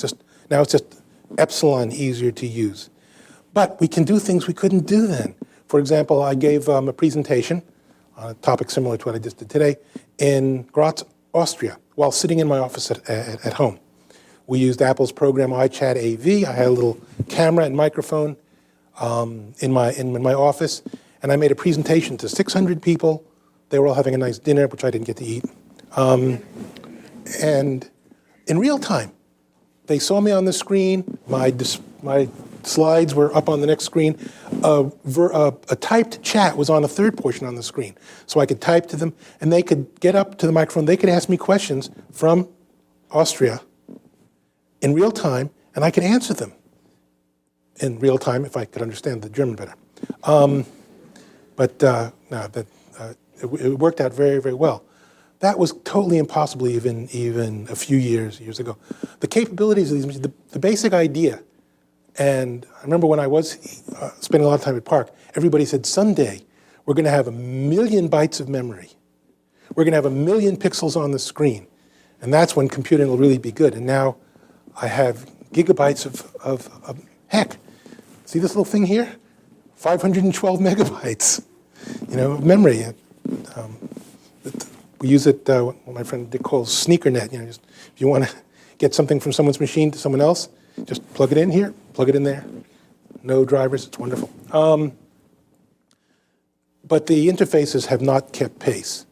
now it's just epsilon easier to use. But we can do things we couldn't do then. For example, I gave a presentation on a topic similar to what I just did today in Graz, Austria, while sitting in my office at home. We used Apple's program iChat AV. I had a little camera and microphone in my office, and I made a presentation to 600 people. They were all having a nice dinner, which I didn't get to eat. And in real time, they saw me on the screen. My slides were up on the next screen. A typed chat was on a third portion on the screen. So I could type to them, and they could get up to the microphone. They could ask me questions from Austria in real time, and I could answer them in real time if I could understand the German better. It worked out very, very well. That was totally impossible even a few years ago. The capabilities of these machines, the basic idea. And I remember when I was spending a lot of time at Park, everybody said, someday we're going to have 1 million bytes of memory. We're going to have 1 million pixels on the screen. And that's when computing will really be good. And now I have gigabytes of heck. See this little thing here? 512 megabytes, of memory. We use it, what my friend Dick calls sneaker-net. Just, if you want to get something from someone's machine to someone else, just plug it in here, plug it in there. No drivers, it's wonderful. But the interfaces have not kept pace.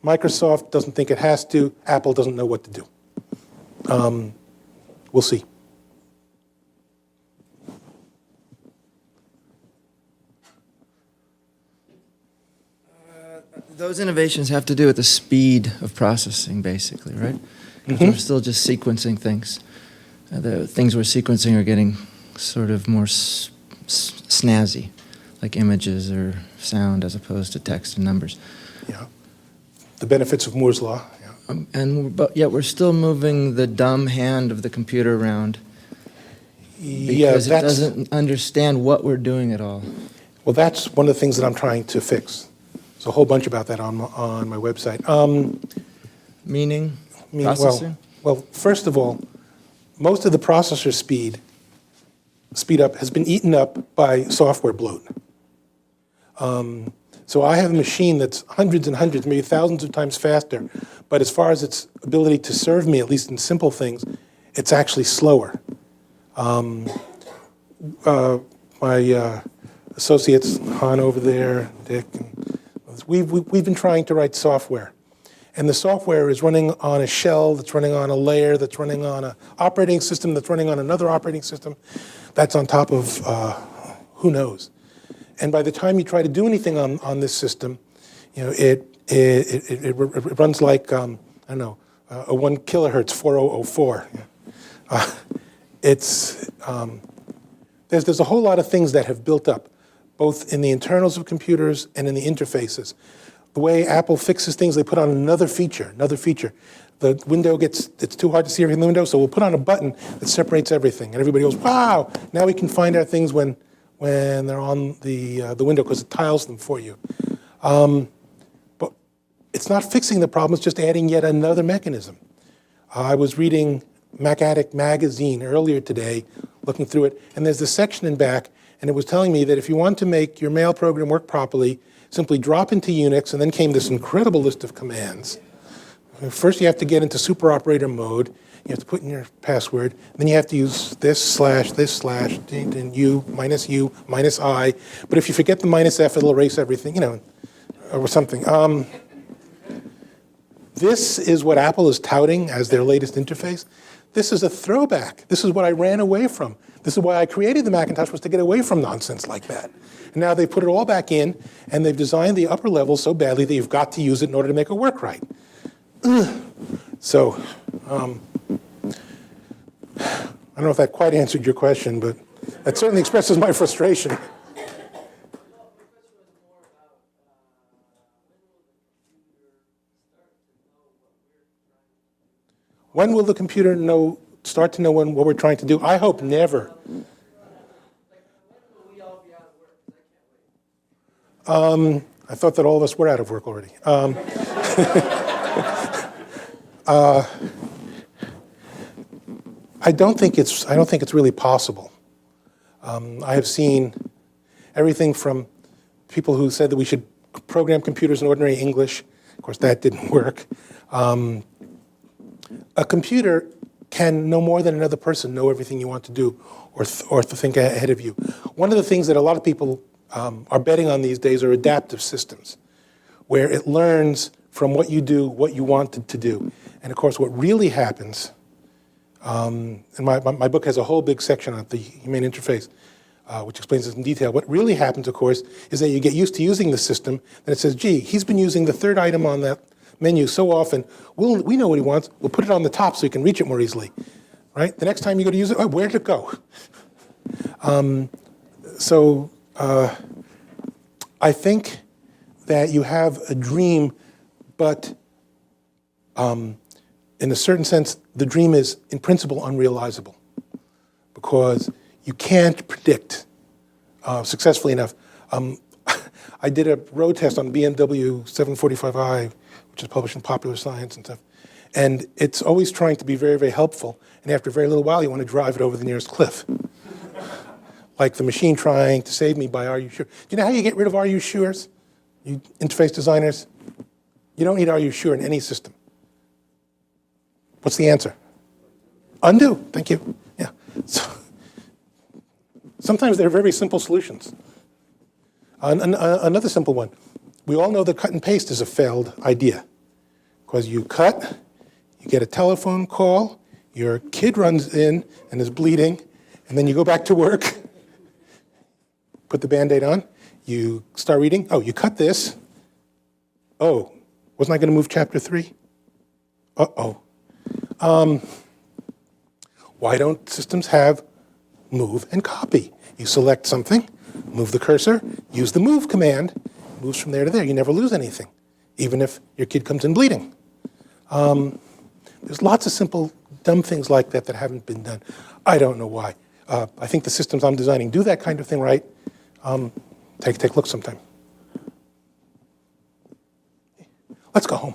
Microsoft doesn't think it has to. Apple doesn't know what to do. We'll see. Those innovations have to do with the speed of processing, basically, right? 'Cause we're still just sequencing things. The things we're sequencing are getting sort of more snazzy, like images or sound as opposed to text and numbers. Yeah. The benefits of Moore's law. Yeah. But yet we're still moving the dumb hand of the computer around because it doesn't understand what we're doing at all. Well, that's one of the things that I'm trying to fix. There's a whole bunch about that on my website. Meaning? Well, Processing? well, first of all, most of the processor speed up has been eaten up by software bloat. So I have a machine that's hundreds and hundreds, maybe thousands of times faster, but as far as its ability to serve me, at least in simple things, it's actually slower. My associates, Han over there, Dick, and we've been trying to write software. And the software is running on a shell that's running on a layer that's running on an operating system that's running on another operating system that's on top of who knows. And by the time you try to do anything on this system, you know, it runs like, I don't know, a 1 kilohertz 4004. There's a whole lot of things that have built up, both in the internals of computers and in the interfaces. The way Apple fixes things, they put on another feature. The window it's too hard to see everything in the window, so we'll put on a button that separates everything. And everybody goes, wow, now we can find our things when they're on the window because it tiles them for you. But it's not fixing the problem, it's just adding yet another mechanism. I was reading Mac Addict magazine earlier today, looking through it, and there's this section in back, and it was telling me that if you want to make your mail program work properly, simply drop into Unix, and then came this incredible list of commands. First, you have to get into super operator mode. You have to put in your password. Then you have to use this slash, and U, minus I. But if you forget the minus F, it'll erase everything, you know, or something. This is what Apple is touting as their latest interface. This is a throwback. This is what I ran away from. This is why I created the Macintosh, was to get away from nonsense like that. And now they put it all back in, and they've designed the upper level so badly that you've got to use it in order to make it work right. So, I don't know if that quite answered your question, but that certainly expresses my frustration. When will the computer start to know what we're trying to do? I hope never. I thought that all of us were out of work already. I don't think it's really possible. I have seen everything from people who said that we should program computers in ordinary English. Of course, that didn't work. A computer can no more than another person know everything you want to do or to think ahead of you. One of the things that a lot of people are betting on these days are adaptive systems, where it learns from what you do, what you want it to do. And of course, what really happens, and my book has a whole big section on the humane interface, which explains this in detail. What really happens, of course, is that you get used to using the system, and it says, gee, he's been using the third item on that menu so often, we know what he wants, we'll put it on the top so he can reach it more easily, right? The next time you go to use it, oh, where'd it go? I think that you have a dream, but in a certain sense, the dream is, in principle, unrealizable because you can't predict successfully enough. I did a road test on BMW 745i, which is published in Popular Science and stuff, and it's always trying to be very, very helpful, and after a very little while, you want to drive it over the nearest cliff. Like the machine trying to save me by Are You Sure? Do you know how you get rid of Are You Sures? You interface designers, you don't need Are You Sure in any system. What's the answer? Undo, thank you. Yeah. So, sometimes they're very simple solutions. Another simple one. We all know that cut and paste is a failed idea. Because you cut, you get a telephone call, your kid runs in and is bleeding, and then you go back to work, put the Band-Aid on, you start reading, oh, you cut this, Oh, wasn't I going to move chapter 3? Uh-oh. Why don't systems have move and copy? You select something, move the cursor, use the move command, moves from there to there. You never lose anything, even if your kid comes in bleeding. There's lots of simple, dumb things like that that haven't been done. I don't know why. I think the systems I'm designing do that kind of thing right. Take a look sometime. Let's go home.